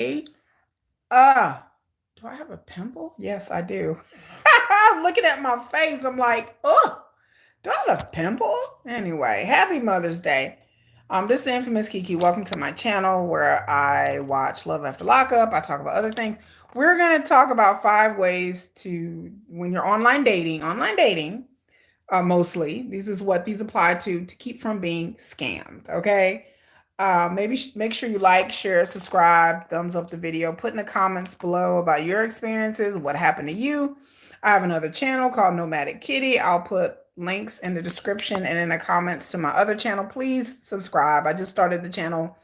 Uh, do I have a pimple? Yes, I do. Looking at my face, I'm like, oh, do I have a pimple? Anyway, happy Mother's Day. This is Infamous Kiki. Welcome to my channel where I watch Love After Lockup. I talk about other things. We're going to talk about 5 ways to, when you're online dating, mostly. This is what these apply to keep from being scammed. Okay. Maybe make sure you like, share, subscribe, thumbs up the video, put in the comments below about your experiences, what happened to you. I have another channel called Nomadic Kitty. I'll put links in the description and in the comments to my other channel. Please subscribe. I just started the channel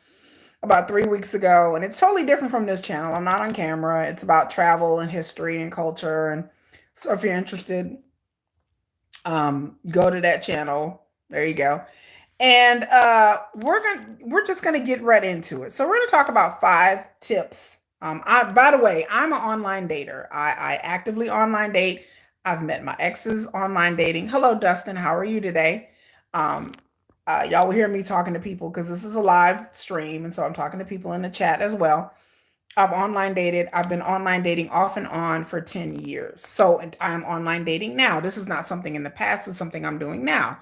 about 3 weeks ago, and it's totally different from this channel. I'm not on camera. It's about travel and history and culture. And so if you're interested, go to that channel. There you go. And we're just gonna get right into it. So we're gonna talk about 5 tips. By the way, I'm an online dater. I actively online date. I've met my exes online dating. Hello, Dustin. How are you today? Um, y'all will hear me talking to people because this is a live stream, and so I'm talking to people in the chat as well. I've online dated. I've been online dating off and on for 10 years. So I'm online dating now. This is not something in the past, it's something I'm doing now.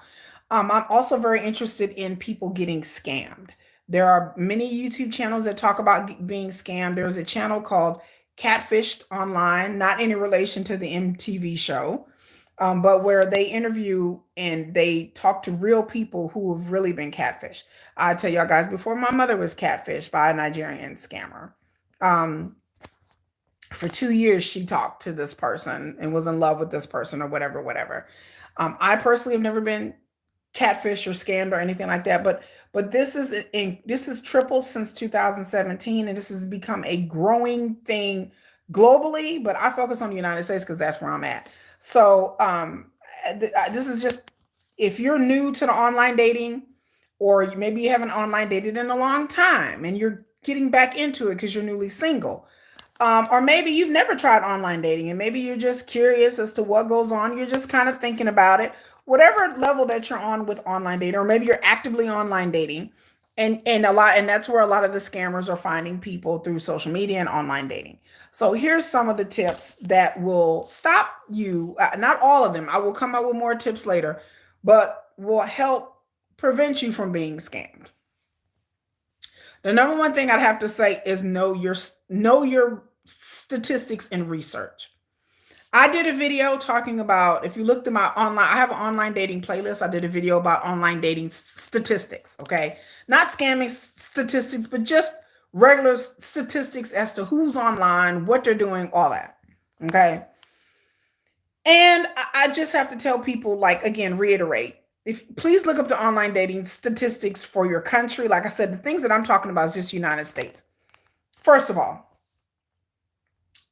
I'm also very interested in people getting scammed. There are many YouTube channels that talk about being scammed. There's a channel called Catfished Online, not any relation to the MTV show, but where they interview and they talk to real people who have really been catfished. I tell y'all guys before, my mother was catfished by a Nigerian scammer. Um, for 2 years, she talked to this person and was in love with this person or whatever, whatever. I personally have never been catfish or scammed or anything like that, but this is tripled since 2017, and this has become a growing thing globally, but I focus on the United States because that's where I'm at. So this is just, if you're new to the online dating, or maybe you haven't online dated in a long time and you're getting back into it because you're newly single, or maybe you've never tried online dating and maybe you're just curious as to what goes on. You're just kind of thinking about it. Whatever level that you're on with online dating, or maybe you're actively online dating, and that's where a lot of the scammers are finding people, through social media and online dating. So here's some of the tips that will stop you. Not all of them. I will come up with more tips later, but will help prevent you from being scammed. The number one thing I'd have to say is know your statistics and research. I did a video talking about, if you looked at my online, I have an online dating playlist. I did a video about online dating statistics, okay? Not scamming statistics, but just regular statistics as to who's online, what they're doing, all that, okay? And I just have to tell people, like, again, reiterate, if please look up the online dating statistics for your country. Like I said, the things that I'm talking about is just United States. First of all,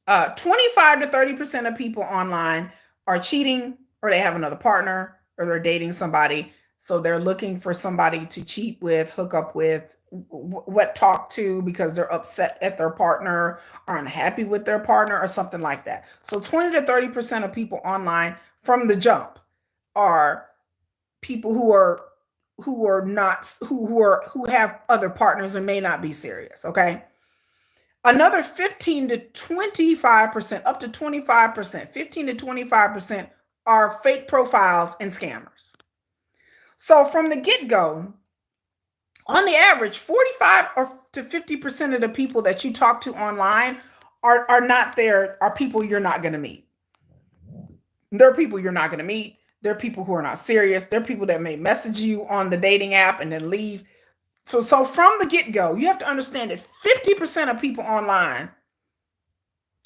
25 to 30% of people online are cheating, or they have another partner, or they're dating somebody. So they're looking for somebody to cheat with, hook up with, what talk to, because they're upset at their partner or unhappy with their partner or something like that. So 20 to 30% of people online from the jump are people who are not who have other partners and may not be serious, okay? Another 15 to 25%, up to 25%, 15 to 25% are fake profiles and scammers. So from the get-go, on the average, 45 or to 50% of the people that you talk to online are not there, are people you're not going to meet. They're people you're not going to meet. They're people who are not serious. They're people that may message you on the dating app and then leave. So from the get-go, you have to understand that 50% of people online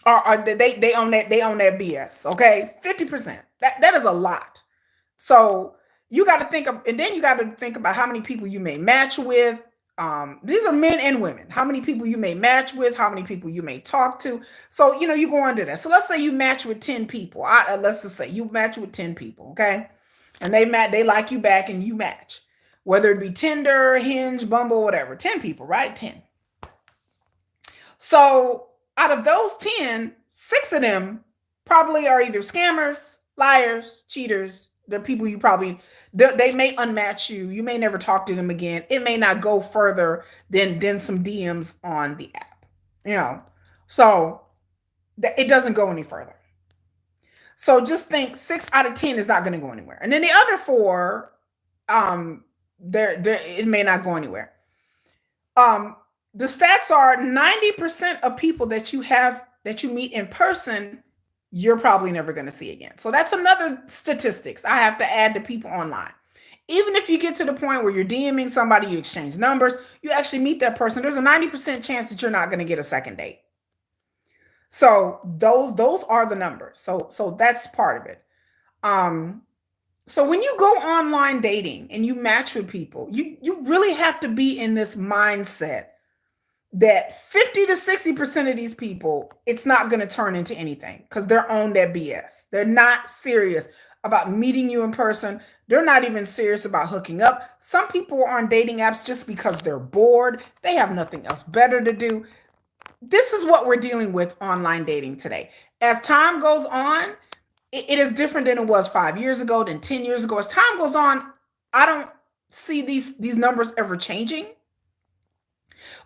are they own that BS. Okay, 50%. That is a lot. So you got to think of, and then you got to think about how many people you may match with. These are men and women. How many people you may match with, how many people you may talk to. So you go under that. So let's say you match with 10 people. Let's just say you match with 10 people, okay, and they like you back, and you match. Whether it be Tinder, Hinge, Bumble, whatever, 10 people, right? 10. So out of those 10, 6 of them probably are either scammers, liars, cheaters. They're people they may unmatch you. You may never talk to them again. It may not go further than some DMs on the app. you know. So it doesn't go any further. So just think 6 out of 10 is not going to go anywhere. And then the other four, um, there it may not go anywhere. Um, the stats are 90% of people that you meet in person, you're probably never going to see again. So that's another statistics I have to add to people online. Even if you get to the point where you're DMing somebody, you exchange numbers, you actually meet that person, there's a 90% chance that you're not going to get a second date. So those are the numbers. So that's part of it. Um, so when you go online dating and you match with people, you really have to be in this mindset that 50 to 60% of these people, it's not going to turn into anything because they're on that BS. They're not serious about meeting you in person. They're not even serious about hooking up. Some people are on dating apps just because they're bored. They have nothing else better to do. This is what we're dealing with online dating today. As time goes on, it is different than it was 5 years ago, than 10 years ago. As time goes on, I don't see these numbers ever changing.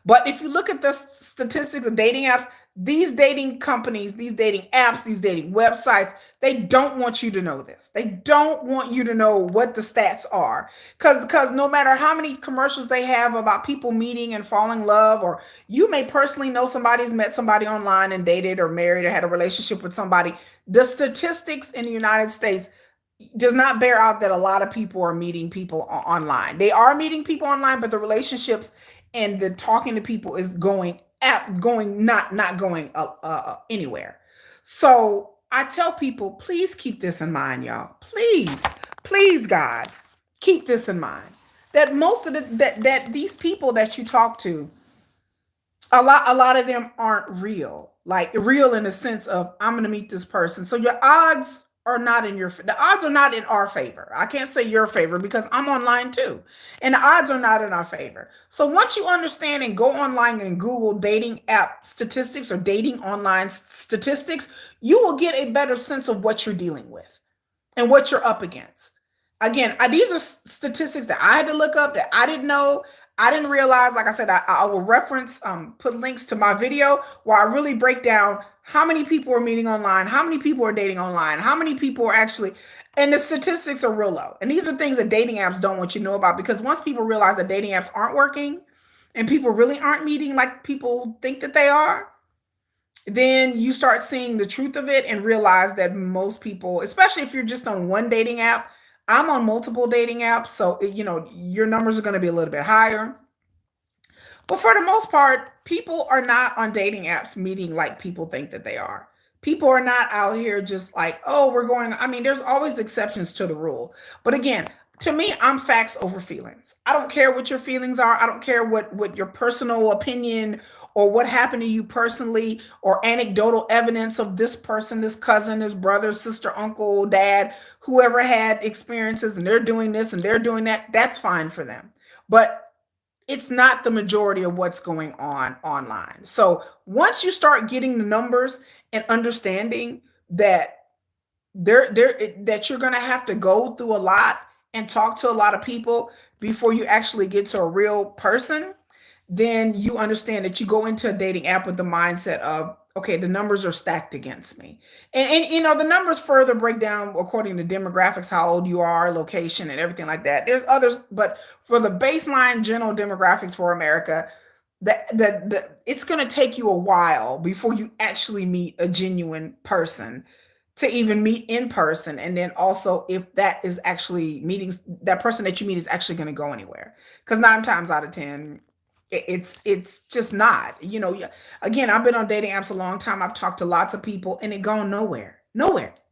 But if you look at the statistics of dating apps, these dating companies, these dating apps, these dating websites, they don't want you to know this. They don't want you to know what the stats are. Because no matter how many commercials they have about people meeting and falling in love, or you may personally know somebody's met somebody online and dated or married or had a relationship with somebody, the statistics in the United States does not bear out that a lot of people are meeting people online. They are meeting people online, but the relationships and the talking to people is going not going anywhere. So I tell people, please keep this in mind, y'all. Please, God, keep this in mind. That most of the that these people that you talk to, a lot of them aren't real, like real in the sense of I'm going to meet this person. So your odds are not in your the odds are not in our favor. I can't say your favor because I'm online too, and the odds are not in our favor. So once you understand and go online and Google dating app statistics or dating online statistics, you will get a better sense of what you're dealing with and what you're up against. Again, these are statistics that I had to look up that I didn't know. I didn't realize, like I said, I will reference, put links to my video where I really break down how many people are meeting online, how many people are dating online, how many people are actually, and the statistics are real low. And these are things that dating apps don't want you to know about because once people realize that dating apps aren't working and people really aren't meeting like people think that they are, then you start seeing the truth of it and realize that most people, especially if you're just on one dating app, I'm on multiple dating apps, so your numbers are going to be a little bit higher. But for the most part, people are not on dating apps meeting like people think that they are. People are not out here just like, oh, we're going. I mean, there's always exceptions to the rule. But again, to me, I'm facts over feelings. I don't care what your feelings are. I don't care what your personal opinion or what happened to you personally or anecdotal evidence of this person, this cousin, this brother, sister, uncle, dad, whoever had experiences and they're doing this and they're doing that. That's fine for them. But it's not the majority of what's going on online. So once you start getting the numbers and understanding that that you're going to have to go through a lot and talk to a lot of people before you actually get to a real person, then you understand that you go into a dating app with the mindset of, okay, the numbers are stacked against me. And the numbers further break down according to demographics, how old you are, location, and everything like that. There's others, but for the baseline general demographics for America, it's going to take you a while before you actually meet a genuine person to even meet in person. And then also if that is actually meeting, that person that you meet is actually going to go anywhere. Because 9 times out of 10, it's just not. Again, I've been on dating apps a long time. I've talked to lots of people and it gone nowhere,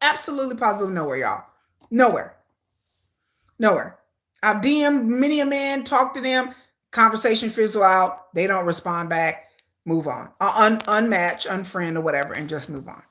absolutely positive nowhere, y'all. Nowhere nowhere I've DM'd many a man, talked to them, conversation fizzle out, they don't respond back, move on, unmatch, unfriend, or whatever, and just move on.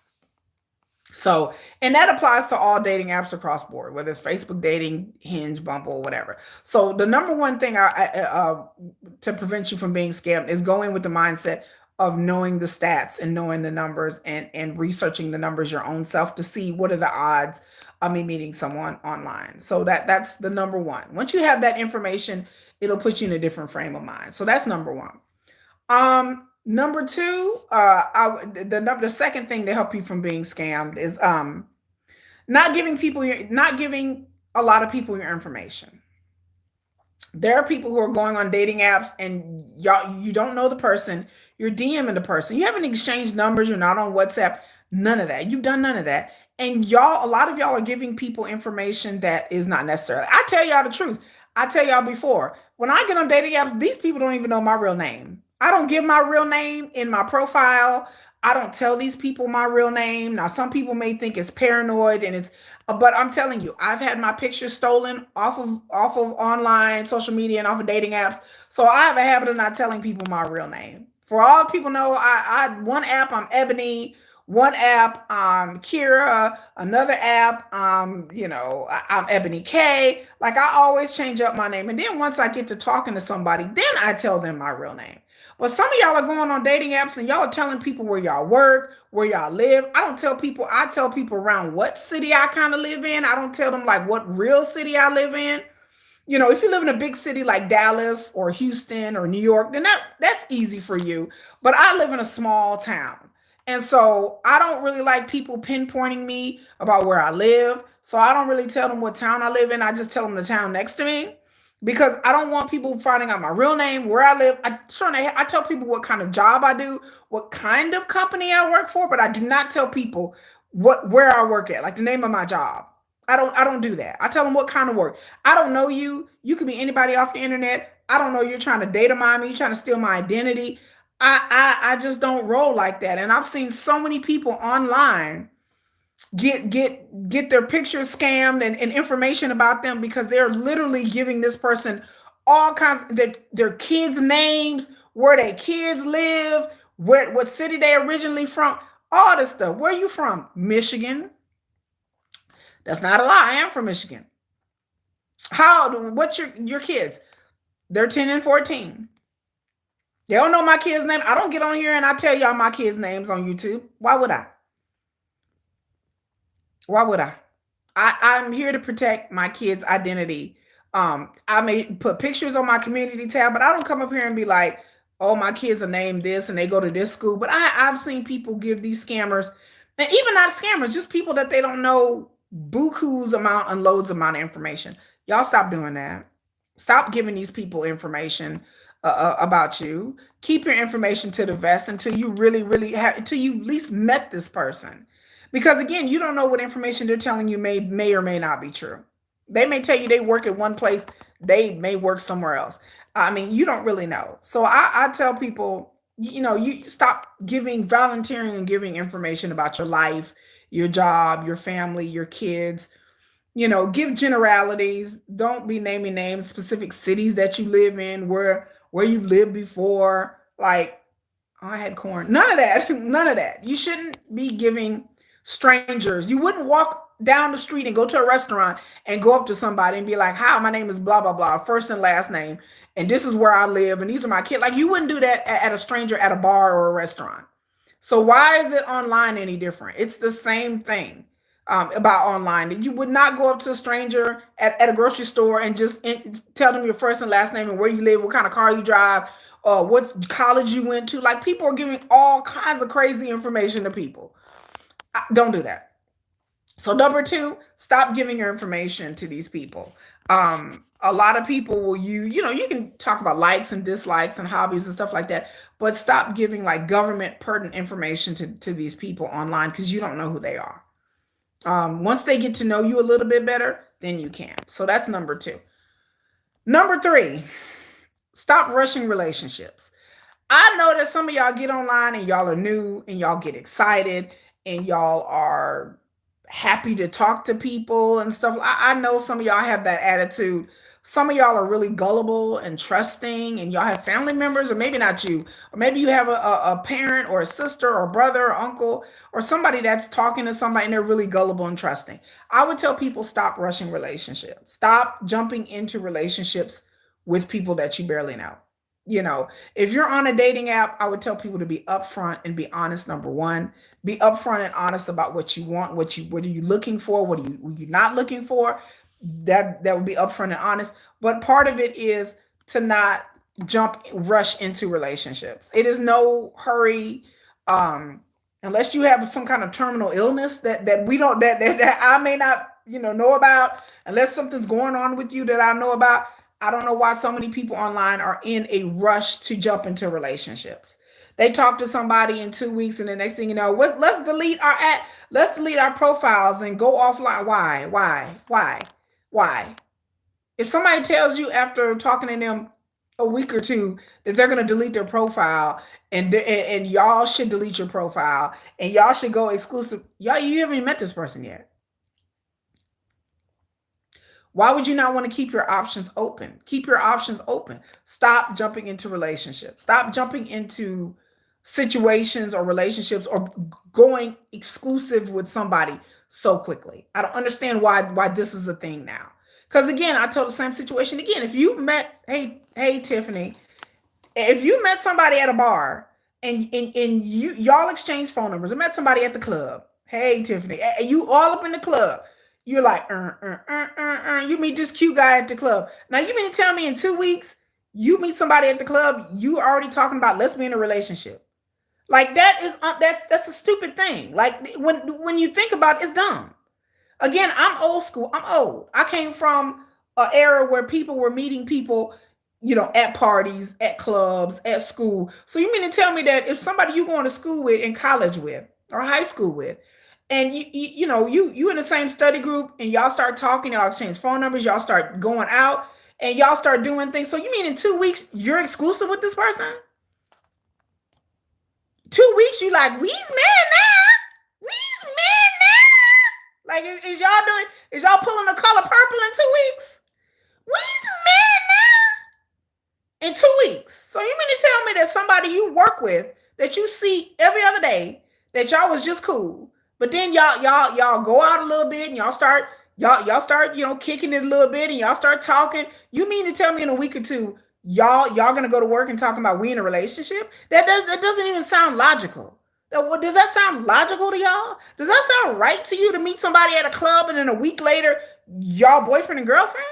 So, and that applies to all dating apps across board, whether it's Facebook dating, Hinge, Bumble, whatever. So, the number one thing to prevent you from being scammed is going with the mindset of knowing the stats and knowing the numbers and researching the numbers your own self to see what are the odds of me meeting someone online. So that's the number one. Once you have that information, it'll put you in a different frame of mind. So that's number one. Number two, the second thing to help you from being scammed is not giving a lot of people your information. There are people who are going on dating apps and you don't know the person, you're DMing the person, you haven't exchanged numbers, you're not on WhatsApp, none of that, you've done none of that, and a lot of y'all are giving people information that is not necessary. I tell y'all the truth. I tell y'all before, when I get on dating apps, these people don't even know my real name. I don't give my real name in my profile. I don't tell these people my real name. Now some people may think it's paranoid and it's but I'm telling you, I've had my pictures stolen off of online social media and off of dating apps. So I have a habit of not telling people my real name. For all people know, I one app I'm Ebony, one app Kira, another app I'm Ebony K. Like I always change up my name, and then once I get to talking to somebody, then I tell them my real name. But some of y'all are going on dating apps and y'all are telling people where y'all work, where y'all live. I don't tell people, I tell people around what city I kind of live in. I don't tell them like what real city I live in. If you live in a big city like Dallas or Houston or New York, then that's easy for you. But I live in a small town. And so I don't really like people pinpointing me about where I live. So I don't really tell them what town I live in. I just tell them the town next to me because I don't want people finding out my real name, where I live. I tell people what kind of job I do, what kind of company I work for, but I do not tell people where I work at, like the name of my job. I don't do that. I tell them what kind of work. I don't know you. You could be anybody off the internet. I don't know you're trying to data mine me, you're trying to steal my identity. I just don't roll like that. And I've seen so many people online get their pictures scammed and information about them because they're literally giving this person all kinds of their kids' names, where their kids live, what city they originally from, all this stuff. Where are you from? Michigan. That's not a lie. I am from Michigan. What's your kids? They're 10 and 14. They don't know my kids' name. I don't get on here and I tell y'all my kids' names on YouTube. Why would I? Why would I? I'm here to protect my kids' identity. I may put pictures on my community tab, but I don't come up here and be like, oh, my kids are named this and they go to this school. But I've seen people give these scammers, and even not scammers, just people that they don't know, buku's amount and loads amount of information. Y'all stop doing that. Stop giving these people information about you. Keep your information to the vest until you really, really have, until you at least met this person. Because again, you don't know what information they're telling you may or may not be true. They may tell you they work at one place, they may work somewhere else. I mean, you don't really know. So I tell people, you stop volunteering and giving information about your life, your job, your family, your kids. Give generalities. Don't be naming names, specific cities that you live in, where you've lived before. Like, oh, I had corn. None of that. None of that. You shouldn't be giving strangers. You wouldn't walk down the street and go to a restaurant and go up to somebody and be like, "Hi, my name is blah blah blah, first and last name, and this is where I live, and these are my kids." Like, you wouldn't do that at a stranger at a bar or a restaurant. So why is it online any different? It's the same thing about online. You would not go up to a stranger at a grocery store and just tell them your first and last name and where you live, what kind of car you drive, what college you went to. Like, people are giving all kinds of crazy information to people. Don't do that. So number two, stop giving your information to these people. A lot of people will you can talk about likes and dislikes and hobbies and stuff like that, but stop giving like government pertinent information to these people online because you don't know who they are. Once they get to know you a little bit better, then you can. So that's number two. Number three, stop rushing relationships. I know that some of y'all get online and y'all are new and y'all get excited and y'all are happy to talk to people and stuff. I know some of y'all have that attitude. Some of y'all are really gullible and trusting, and y'all have family members, or maybe not you, or maybe you have a parent or a sister or brother or uncle or somebody that's talking to somebody and they're really gullible and trusting. I would tell people stop rushing relationships. Stop jumping into relationships with people that you barely know. If you're on a dating app, I would tell people to be upfront and be honest. Number one, be upfront and honest about what you want, what are you looking for, what are you not looking for. That would be upfront and honest. But part of it is to not rush into relationships. It is no hurry. Um, Unless you have some kind of terminal illness that we don't that I may not know about, unless something's going on with you that I know about. I don't know why so many people online are in a rush to jump into relationships. They talk to somebody in 2 weeks, and the next thing you know, let's delete our profiles and go offline. Why? If somebody tells you after talking to them a week or two that they're going to delete their profile, and y'all should delete your profile, and y'all should go exclusive, y'all, you haven't even met this person yet. Why would you not want to keep your options open? Keep your options open. Stop jumping into relationships. Stop jumping into situations or relationships or going exclusive with somebody so quickly. I don't understand why this is a thing now. Because again, I told the same situation again. If you met, hey Tiffany, if you met somebody at a bar and y'all exchange phone numbers, or met somebody at the club, hey Tiffany, and you all up in the club, you're like, you meet this cute guy at the club. Now you mean to tell me in 2 weeks you meet somebody at the club, you already talking about let's be in a relationship? Like that is that's a stupid thing. Like when you think about it, it's dumb. Again, I'm old school. I'm old. I came from an era where people were meeting people, at parties, at clubs, at school. So you mean to tell me that if somebody you going to school with, in college with, or high school with, and you in the same study group, and y'all start talking, y'all exchange phone numbers, y'all start going out, and y'all start doing things. So you mean in 2 weeks you're exclusive with this person? 2 weeks you like, we's men now. We's men now. Like is y'all pulling the color purple in 2 weeks? We's men now in 2 weeks. So you mean to tell me that somebody you work with, that you see every other day, that y'all was just cool, but then y'all go out a little bit and y'all start kicking it a little bit, and y'all start talking. You mean to tell me in a week or two y'all gonna go to work and talking about we in a relationship? That doesn't even sound logical. Does that sound logical to y'all? Does that sound right to you, to meet somebody at a club and then a week later y'all boyfriend and girlfriend?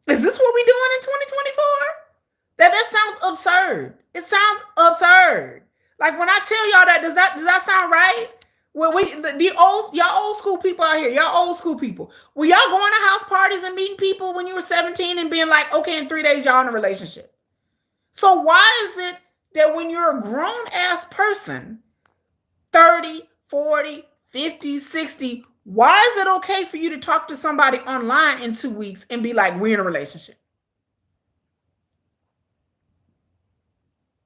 Is this what we doing in 2024? That sounds absurd. It sounds absurd. Like when I tell y'all that, does that sound right? Well, y'all old school people out here, y'all old school people. Were y'all going to house parties and meeting people when you were 17 and being like, okay, in 3 days y'all in a relationship? So why is it that when you're a grown ass person, 30, 40, 50, 60, why is it okay for you to talk to somebody online in 2 weeks and be like, we're in a relationship?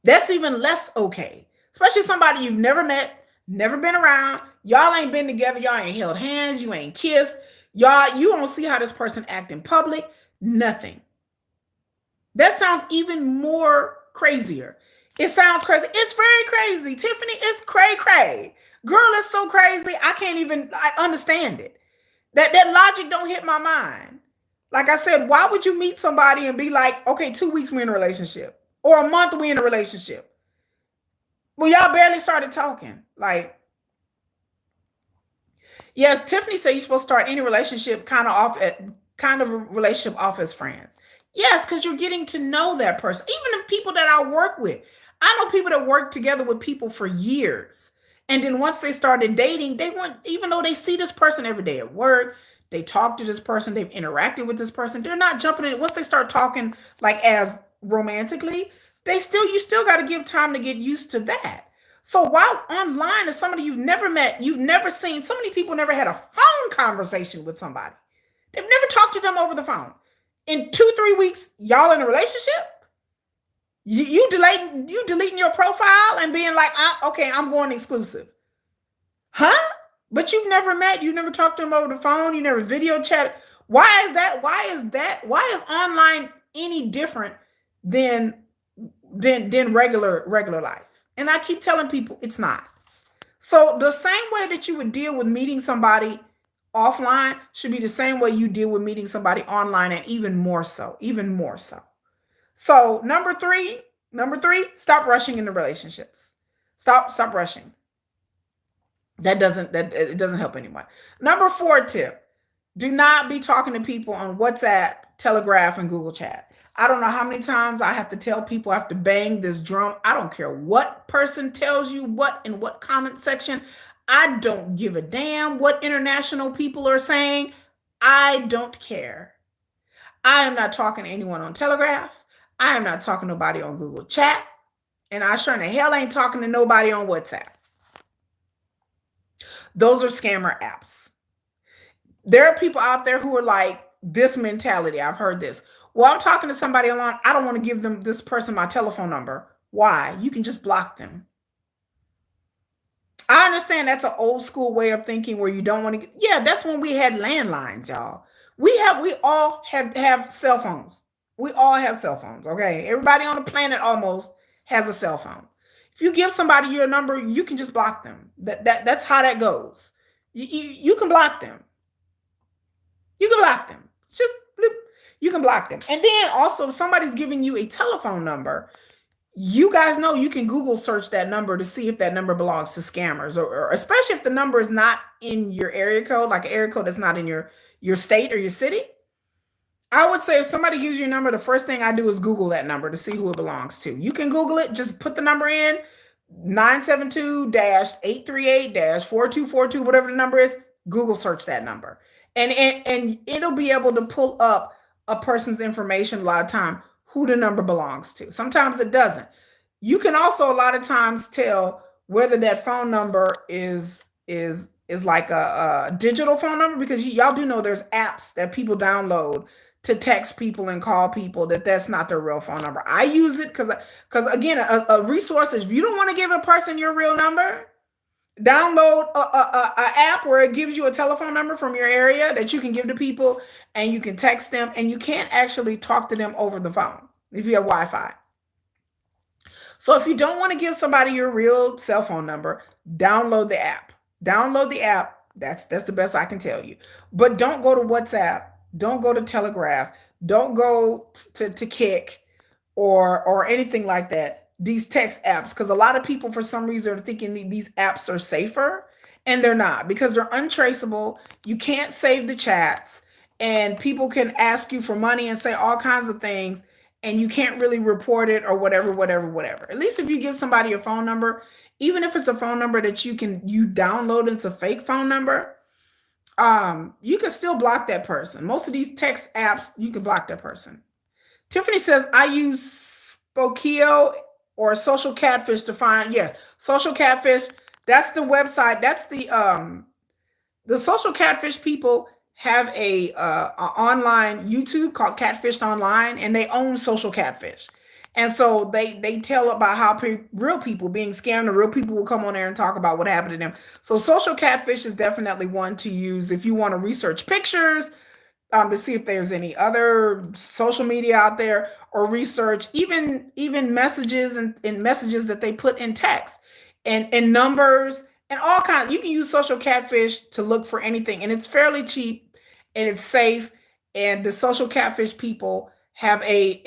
That's even less okay. Especially somebody you've never met, never been around. Y'all ain't been together. Y'all ain't held hands. You ain't kissed. You don't see how this person act in public. Nothing. That sounds even more crazier. It sounds crazy. It's very crazy. Tiffany, it's cray. Girl, it's so crazy. I understand it. That logic don't hit my mind. Like I said, why would you meet somebody and be like, okay, 2 weeks we're in a relationship, or a month we're in a relationship? Well, y'all barely started talking. Like, yes, Tiffany said you're supposed to start any relationship kind of a relationship off as friends. Yes, because you're getting to know that person. Even the people that I work with. I know people that work together with people for years. And then once they started dating, even though they see this person every day at work, they talk to this person, they've interacted with this person, they're not jumping in. Once they start talking like as romantically, you still got to give time to get used to that. So while online is somebody you've never met, you've never seen, so many people never had a phone conversation with somebody. They've never talked to them over the phone. In 2-3 weeks, y'all in a relationship? You deleting your profile and being like, okay, I'm going exclusive. Huh? But you've never met, you never talked to them over the phone, you never video chat. Why is that? Why is online any different than regular life? And I keep telling people it's not. So the same way that you would deal with meeting somebody offline should be the same way you deal with meeting somebody online, and even more so. So number three, stop rushing into relationships. Stop rushing. It doesn't help anyone. Number 4 tip, do not be talking to people on WhatsApp, Telegraph, and Google Chat. I don't know how many times I have to tell people I have to bang this drum. I don't care what person tells you what in what comment section. I don't give a damn what international people are saying. I don't care. I am not talking to anyone on Telegraph. I am not talking to nobody on Google Chat. And I sure in the hell ain't talking to nobody on WhatsApp. Those are scammer apps. There are people out there who are like this mentality. I've heard this. Well, I'm talking to somebody online. I don't want to give them this person my telephone number. Why? You can just block them. I understand that's an old school way of thinking where you don't want to get, yeah, that's when we had landlines, y'all. We all have cell phones. We all have cell phones, okay? Everybody on the planet almost has a cell phone. If you give somebody your number, you can just block them. That's how that goes. You can block them. You can block them. Just bloop, you can block them. And then also, if somebody's giving you a telephone number, you guys know you can Google search that number to see if that number belongs to scammers, or especially if the number is not in your area code, like an area code that's not in your state or your city. I would say if somebody gives you a number, the first thing I do is Google that number to see who it belongs to. You can Google it, just put the number in 972-838-4242, whatever the number is, Google search that number. And it'll be able to pull up a person's information a lot of time who the number belongs to. Sometimes it doesn't. You can also a lot of times tell whether that phone number is like a digital phone number, because y'all do know there's apps that people download to text people and call people that's not their real phone number. I use it because again, a resource is if you don't want to give a person your real number, download a app where it gives you a telephone number from your area that you can give to people, and you can text them, and you can't actually talk to them over the phone if you have Wi-Fi. So if you don't want to give somebody your real cell phone number, download the app. Download the app. That's the best I can tell you. But don't go to WhatsApp. Don't go to Telegraph. Don't go to Kick or anything like that. These text apps, because a lot of people for some reason are thinking these apps are safer, and they're not, because they're untraceable. You can't save the chats, and people can ask you for money and say all kinds of things, and you can't really report it or whatever. At least if you give somebody a phone number, even if it's a phone number that you download, it's a fake phone number, you can still block that person. Most of these text apps, you can block that person. Tiffany says, I use Spokeo or Social Catfish to find, yeah, Social Catfish. That's the website. That's the Social Catfish people have a online YouTube called Catfished Online, and they own Social Catfish. And so they tell about how real people being scammed, and real people will come on there and talk about what happened to them. So Social Catfish is definitely one to use if you want to research pictures, to see if there's any other social media out there, or research even messages and messages that they put in text and numbers and all kinds. You can use Social Catfish to look for anything, and it's fairly cheap and it's safe. And the Social Catfish people have a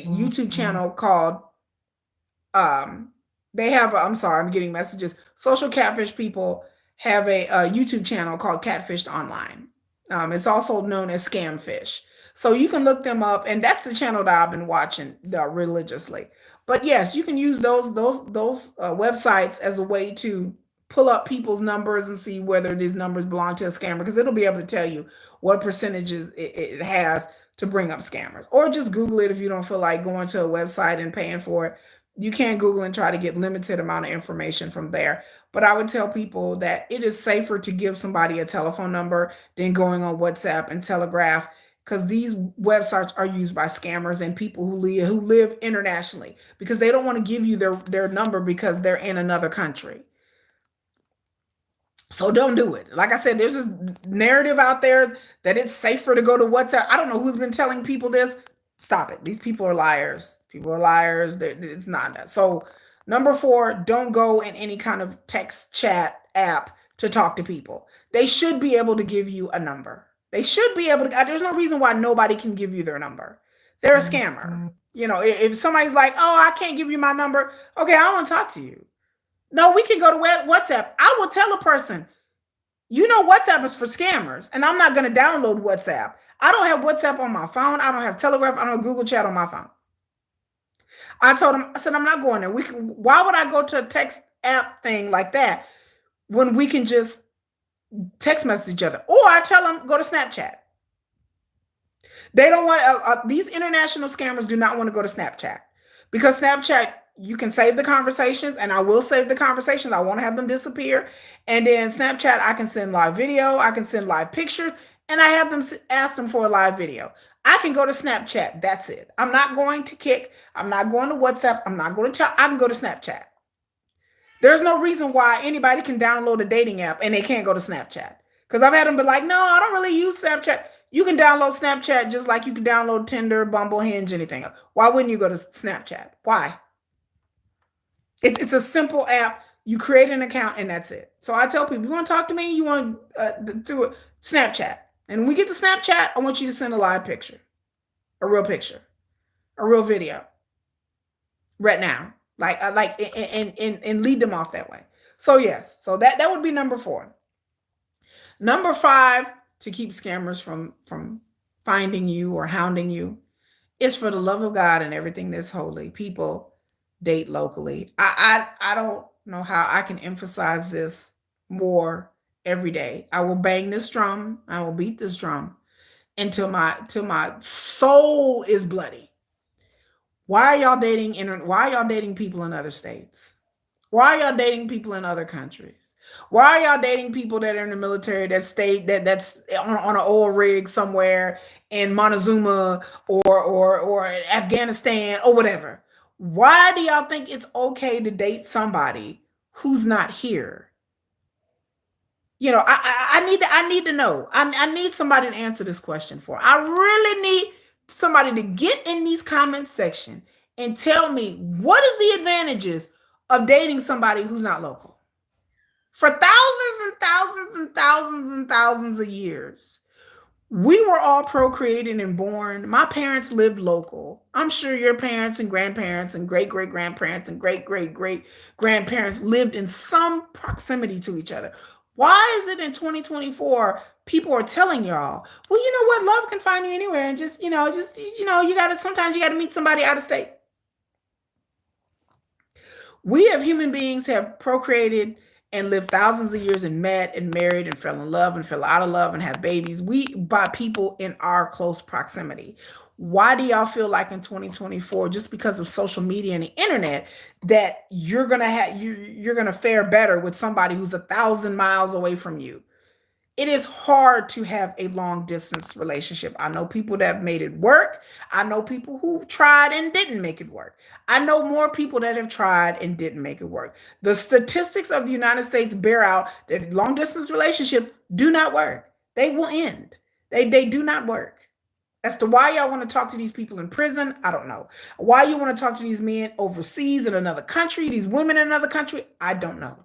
YouTube channel called they have I'm sorry, I'm getting messages. Social Catfish people have a YouTube channel called Catfished Online. It's also known as Scamfish. So you can look them up, and that's the channel that I've been watching religiously. But yes, you can use those websites as a way to pull up people's numbers and see whether these numbers belong to a scammer, because it'll be able to tell you what percentages it has to bring up scammers. Or just Google it if you don't feel like going to a website and paying for it. You can Google and try to get limited amount of information from there. But I would tell people that it is safer to give somebody a telephone number than going on WhatsApp and Telegraph, because these websites are used by scammers and people who live internationally, because they don't want to give you their number because they're in another country. So don't do it. Like I said, there's this narrative out there that it's safer to go to WhatsApp. I don't know who's been telling people this. Stop it. These people are liars. People are liars. It's not that. So number 4, don't go in any kind of text chat app to talk to people. They should be able to give you a number. They should be able to. There's no reason why nobody can give you their number. They're a scammer. You know, if somebody's like, oh, I can't give you my number. Okay, I want to talk to you. No, we can go to WhatsApp. I will tell a person, you know, WhatsApp is for scammers, and I'm not going to download WhatsApp. I don't have WhatsApp on my phone. I don't have Telegraph. I don't have Google Chat on my phone. I told him, I said, I'm not going there. Why would I go to a text app thing like that when we can just text message each other? Or I tell them, go to Snapchat. They don't want, these international scammers do not want to go to Snapchat because Snapchat, you can save the conversations, and I will save the conversations. I won't have them disappear. And then Snapchat, I can send live video, I can send live pictures, and I have them ask them for a live video. I can go to Snapchat. That's it. I'm not going to Kick. I'm not going to WhatsApp. I'm not going to I can go to Snapchat. There's no reason why anybody can download a dating app and they can't go to Snapchat. Because I've had them be like, no, I don't really use Snapchat. You can download Snapchat just like you can download Tinder, Bumble, Hinge, anything else. Why wouldn't you go to Snapchat? Why? It's a simple app. You create an account and that's it. So I tell people, you want to talk to me? You want through a Snapchat. And when we get to Snapchat, I want you to send a live picture, a real picture, a real video right now. And lead them off that way. So yes, so that would be number 4. Number 5, to keep scammers from finding you or hounding you, is for the love of God and everything that's holy. People date locally. I don't know how I can emphasize this more every day. I will bang this drum. I will beat this drum until my soul is bloody. Why are y'all dating why are y'all dating people in other states? Why are y'all dating people in other countries? Why are y'all dating people that are in the military that's on an oil rig somewhere in Montezuma or Afghanistan or whatever? Why do y'all think it's okay to date somebody who's not here? You know, I need to know. I need somebody to answer this question for. I really need somebody to get in these comments section and tell me what is the advantages of dating somebody who's not local for thousands and thousands and thousands and thousands of years. We were all procreated and born. My parents lived local. I'm sure your parents and grandparents and great great grandparents and great great great grandparents lived in some proximity to each other. Why is it in 2024 people are telling y'all, well, you know what, love can find you anywhere, and you gotta sometimes you gotta meet somebody out of state. We as human beings have procreated and lived thousands of years and met and married and fell in love and fell out of love and have babies. We by people in our close proximity. Why do y'all feel like in 2024, just because of social media and the internet, that you're gonna fare better with somebody who's 1,000 miles away from you? It is hard to have a long distance relationship. I know people that have made it work. I know people who tried and didn't make it work. I know more people that have tried and didn't make it work. The statistics of the United States bear out that long distance relationships do not work. They will end. They do not work. As to why y'all want to talk to these people in prison, I don't know. Why you want to talk to these men overseas in another country, these women in another country, I don't know.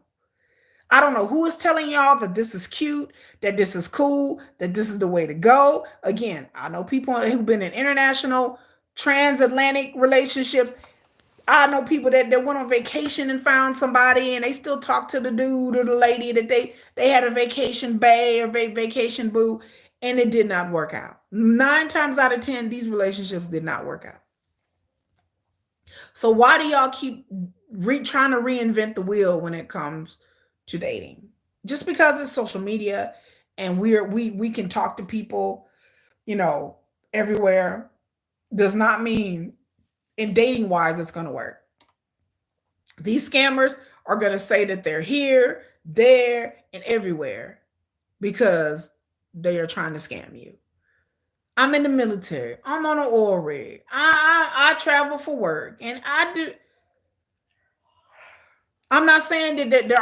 I don't know who is telling y'all that this is cute, that this is cool, that this is the way to go. Again, I know people who've been in international, transatlantic relationships. I know people that went on vacation and found somebody and they still talk to the dude or the lady that they had a vacation bae or vacation boo, and it did not work out. 9 times out of 10, these relationships did not work out. So why do y'all keep trying to reinvent the wheel when it comes to dating? Just because it's social media and we can talk to people, everywhere, does not mean in dating wise it's going to work. These scammers are going to say that they're here, there, and everywhere because they are trying to scam you. I'm in the military. I'm on an oil rig. I travel for work, and I do. I'm not saying that there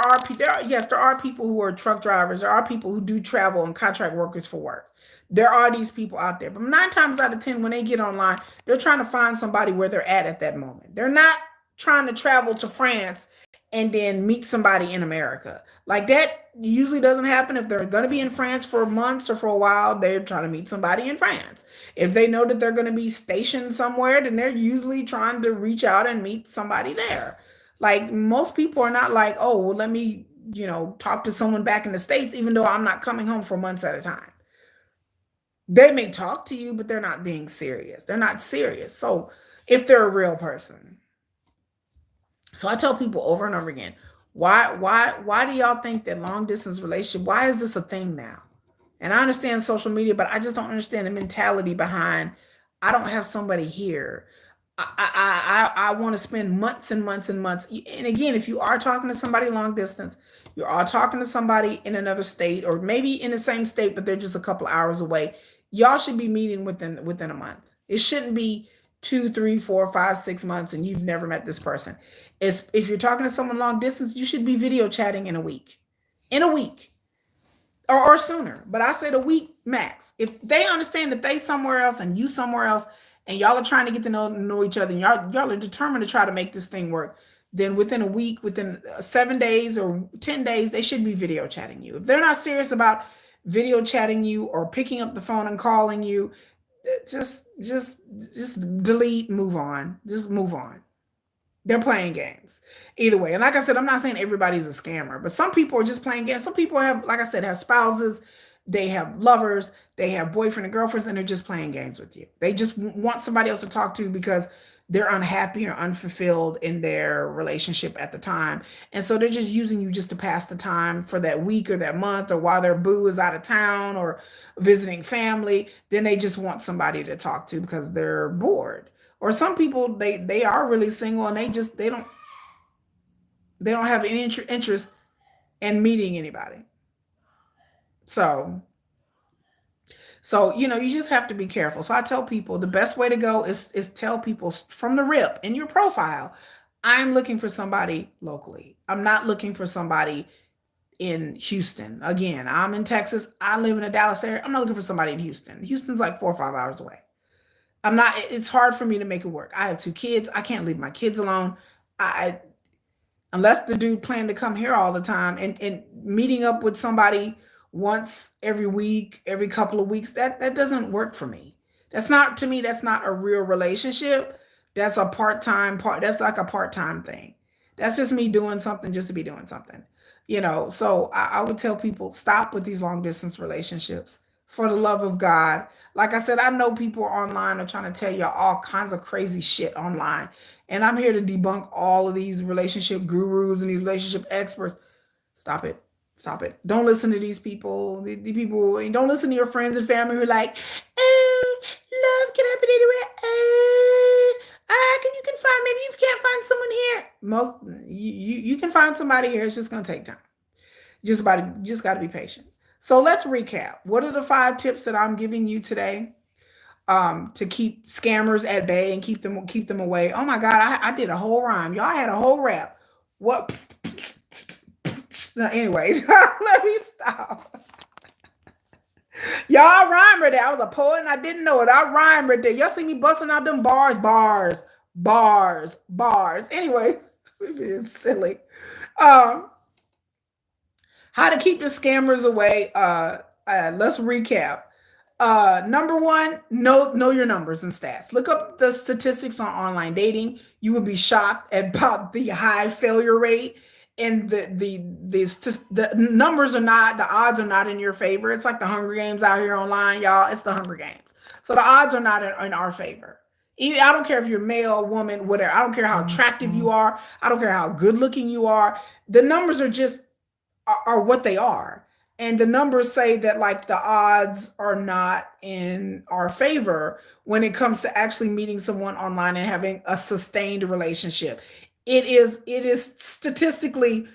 are people who are truck drivers. There are people who do travel and contract workers for work. There are these people out there, but 9 times out of 10, when they get online, they're trying to find somebody where they're at that moment. They're not trying to travel to France and then meet somebody in America. Like that usually doesn't happen. If they're going to be in France for months or for a while, they're trying to meet somebody in France. If they know that they're going to be stationed somewhere, then they're usually trying to reach out and meet somebody there. Like most people are not like, oh, well, let me, talk to someone back in the States, even though I'm not coming home for months at a time. They may talk to you, but they're not being serious. They're not serious. So if they're a real person. So I tell people over and over again, why do y'all think that long distance relationship, why is this a thing now? And I understand social media, but I just don't understand the mentality behind I don't have somebody here. I want to spend months and months and months. And again, if you are talking to somebody long distance, you are talking to somebody in another state or maybe in the same state, but they're just a couple hours away. Y'all should be meeting within a month. It shouldn't be 2, 3, 4, 5, 6 months and you've never met this person. It's, if you're talking to someone long distance, you should be video chatting in a week. In a week or sooner. But I said a week max. If they understand that they somewhere else and you somewhere else, and y'all are trying to get to know each other, and y'all are determined to try to make this thing work, then within a week, within 7 days or 10 days, they should be video chatting you. If they're not serious about video chatting you or picking up the phone and calling you, just delete, move on. Just move on. They're playing games. Either way. And like I said, I'm not saying everybody's a scammer, but some people are just playing games. Some people have, like I said, have spouses, they have lovers, they have boyfriend and girlfriends, and they're just playing games with you. They just want somebody else to talk to because they're unhappy or unfulfilled in their relationship at the time. And so they're just using you just to pass the time for that week or that month or while their boo is out of town or visiting family. Then they just want somebody to talk to because they're bored. Or some people they are really single and they don't have any interest in meeting anybody. So you just have to be careful. So I tell people the best way to go is tell people from the rip in your profile, I'm looking for somebody locally. I'm not looking for somebody in Houston. Again, I'm in Texas. I live in the Dallas area. I'm not looking for somebody in Houston. Houston's like 4 or 5 hours away. I'm not, it's hard for me to make it work. I have 2 kids. I can't leave my kids alone. I unless the dude planned to come here all the time and meeting up with somebody once every week, every couple of weeks, that doesn't work for me. That's not, to me, that's not a real relationship. That's a part-time part. That's like a part-time thing. That's just me doing something just to be doing something. So I would tell people stop with these long distance relationships for the love of God. Like I said, I know people online are trying to tell you all kinds of crazy shit online. And I'm here to debunk all of these relationship gurus and these relationship experts. Stop it. Stop it. Don't listen to these people. The people, and don't listen to your friends and family who are like, oh, love can happen anywhere. You can find, maybe you can't find someone here. You can find somebody here. It's just gonna take time. You just got to be patient. So let's recap. What are the 5 tips that I'm giving you today to keep scammers at bay and keep them away? Oh my God, I did a whole rhyme. Y'all had a whole rap. What? No, anyway, let me stop. Y'all rhyme right there. I was a poet and I didn't know it. I rhyme right there. Y'all see me busting out them bars. Anyway, we're being silly. Um, how to keep the scammers away. Let's recap. Number one, know your numbers and stats. Look up the statistics on online dating. You would be shocked about the high failure rate, and the numbers are not, the odds are not in your favor. It's like the Hunger Games out here online, y'all. It's the Hunger Games. So the odds are not in our favor. I don't care if you're male, woman, whatever. I don't care how attractive you are. I don't care how good looking you are. The numbers are what they are. And the numbers say that like the odds are not in our favor when it comes to actually meeting someone online and having a sustained relationship. It is statistically,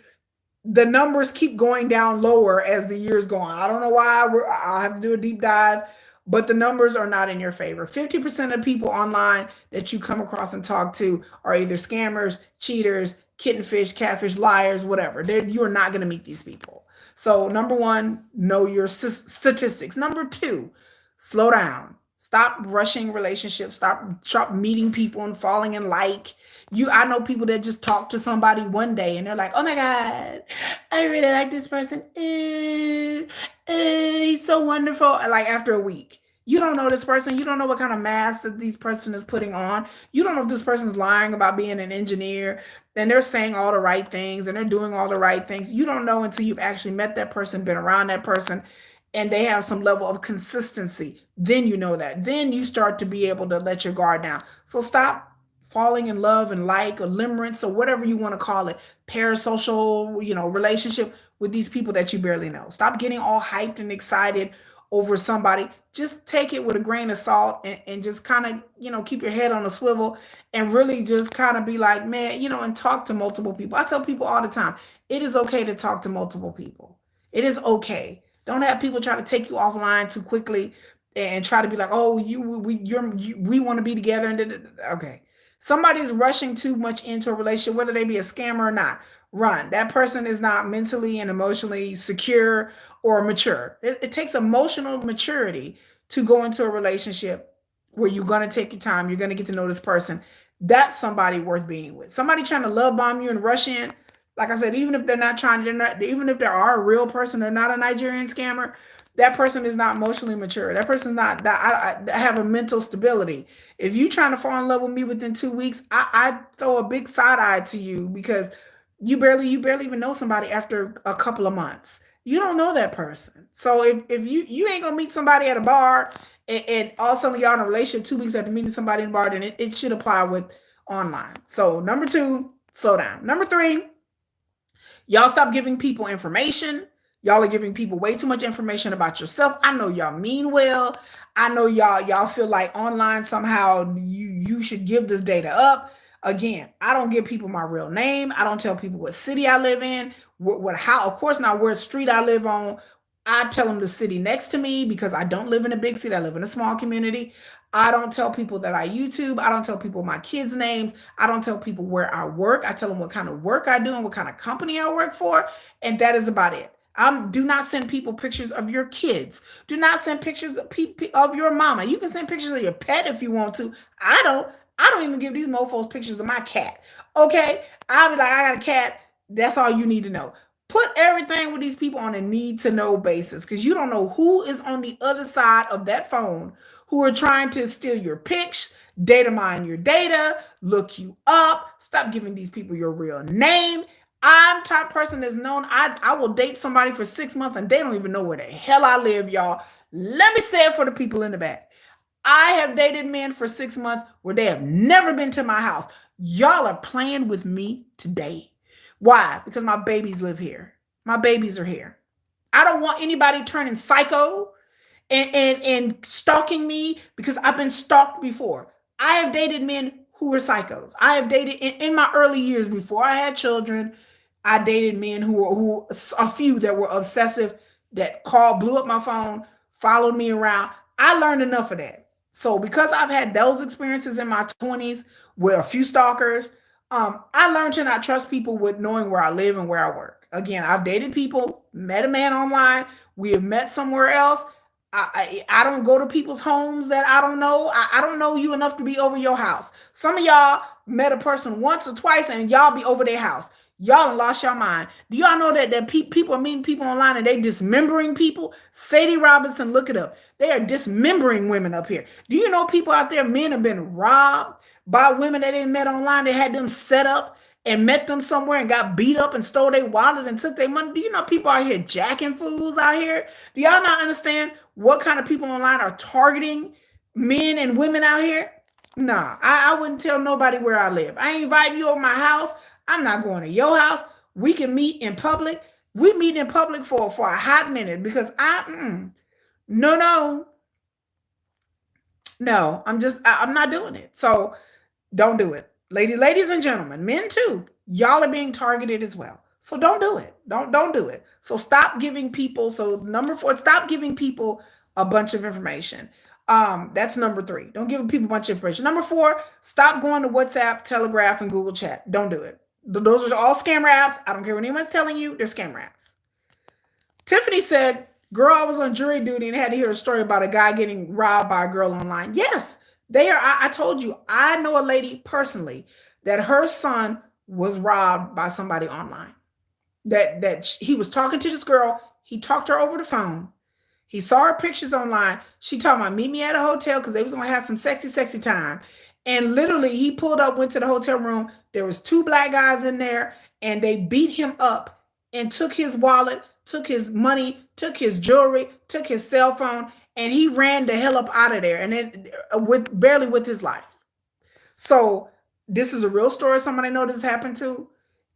the numbers keep going down lower as the years go on. I don't know why. I'll have to do a deep dive, but the numbers are not in your favor. 50% of people online that you come across and talk to are either scammers, cheaters, kittenfish, catfish, liars, whatever. You are not going to meet these people. So number one, know your statistics. Number two, slow down. Stop rushing relationships. Stop meeting people and falling in like. I know people that just talk to somebody one day and they're like, oh my God, I really like this person. He's so wonderful. Like after a week. You don't know this person. You don't know what kind of mask that this person is putting on. You don't know if this person's lying about being an engineer and they're saying all the right things and they're doing all the right things. You don't know until you've actually met that person, been around that person. and they have some level of consistency, then you know that. Then you start to be able to let your guard down. So stop falling in love and like or limerence or whatever you want to call it, parasocial, relationship with these people that you barely know. Stop getting all hyped and excited over somebody. Just take it with a grain of salt, and just kind of, keep your head on a swivel, and really just kind of be like, man, and talk to multiple people. I tell people all the time, it is okay to talk to multiple people. It is okay. Don't have people try to take you offline too quickly and try to be like, oh, we want to be together. And okay, somebody's rushing too much into a relationship, whether they be a scammer or not. Run. That person is not mentally and emotionally secure or mature. It takes emotional maturity to go into a relationship where you're going to take your time. You're going to get to know this person. That's somebody worth being with. Somebody trying to love bomb you and rush in, like I said, even if they're not trying, they're not, even if they are a real person, they're not a Nigerian scammer. That person is not emotionally mature. That person's not. I have a mental stability. If you trying to fall in love with me within 2 weeks, I throw a big side eye to you, because you barely even know somebody after a couple of months. You don't know that person. So if you ain't gonna meet somebody at a bar, and all of a sudden y'all in a relationship 2 weeks after meeting somebody in the bar, then it should apply with online. So number two, slow down. Number three, y'all stop giving people information. Y'all are giving people way too much information about yourself. I know y'all mean well. I know y'all feel like online somehow you should give this data up. Again, I don't give people my real name. I don't tell people what city I live in, how, of course not where street I live on. I tell them the city next to me, because I don't live in a big city. I live in a small community. I don't tell people that I YouTube. I don't tell people my kids' names. I don't tell people where I work. I tell them what kind of work I do and what kind of company I work for. And that is about it. Do not send people pictures of your kids. Do not send pictures of your mama. You can send pictures of your pet if you want to. I don't. I don't even give these mofos pictures of my cat. Okay? I'll be like, I got a cat. That's all you need to know. Put everything with these people on a need to know basis, because you don't know who is on the other side of that phone, who are trying to steal your pics, data mine your data, look you up. Stop giving these people your real name. I'm the type person that's known. I will date somebody for 6 months and they don't even know where the hell I live, y'all. Let me say it for the people in the back. I have dated men for 6 months where they have never been to my house. Y'all are playing with me today. Why? Because my babies live here. My babies are here. I don't want anybody turning psycho and stalking me, because I've been stalked before. I have dated men who were psychos. I have dated in my early years before I had children. I dated men who a few that were obsessive, that called, blew up my phone, followed me around. I learned enough of that. So because I've had those experiences in my 20s with a few stalkers, I learned to not trust people with knowing where I live and where I work. Again, I've dated people, met a man online, we have met somewhere else. I don't go to people's homes that I don't know. I don't know you enough to be over your house. Some of y'all met a person once or twice and y'all be over their house. Y'all done lost your mind. Do y'all know that people are meeting people online and they dismembering people? Sadie Robinson, look it up. They are dismembering women up here. Do you know people out there, men have been robbed by women that they met online? They had them set up and met them somewhere and got beat up and stole their wallet and took their money. Do you know people out here jacking fools out here? Do y'all not understand what kind of people online are targeting men and women out here? Nah, I wouldn't tell nobody where I live. I ain't inviting you over my house. I'm not going to your house. We can meet in public. We meet in public for a hot minute, because no, no, I'm not doing it. So don't do it. Ladies and gentlemen, men too, y'all are being targeted as well. So don't do it. Don't do it. So stop giving people. So number 4, stop giving people a bunch of information. That's number 3. Don't give people a bunch of information. Number 4, stop going to WhatsApp, Telegraph, and Google Chat. Don't do it. Those are all scammer apps. I don't care what anyone's telling you. They're scammer apps. Tiffany said, girl, I was on jury duty and had to hear a story about a guy getting robbed by a girl online. Yes, they are. I told you, I know a lady personally that her son was robbed by somebody online. He was talking to this girl. He talked her over the phone. He saw her pictures online. She told him, meet me at a hotel, because they was going to have some sexy time. And literally, he pulled up, went to the hotel room. There was 2 black guys in there, and they beat him up and took his wallet, took his money, took his jewelry, took his cell phone, and he ran the hell up out of there, and then with barely with his life. So this is a real story. Somebody know this happened to,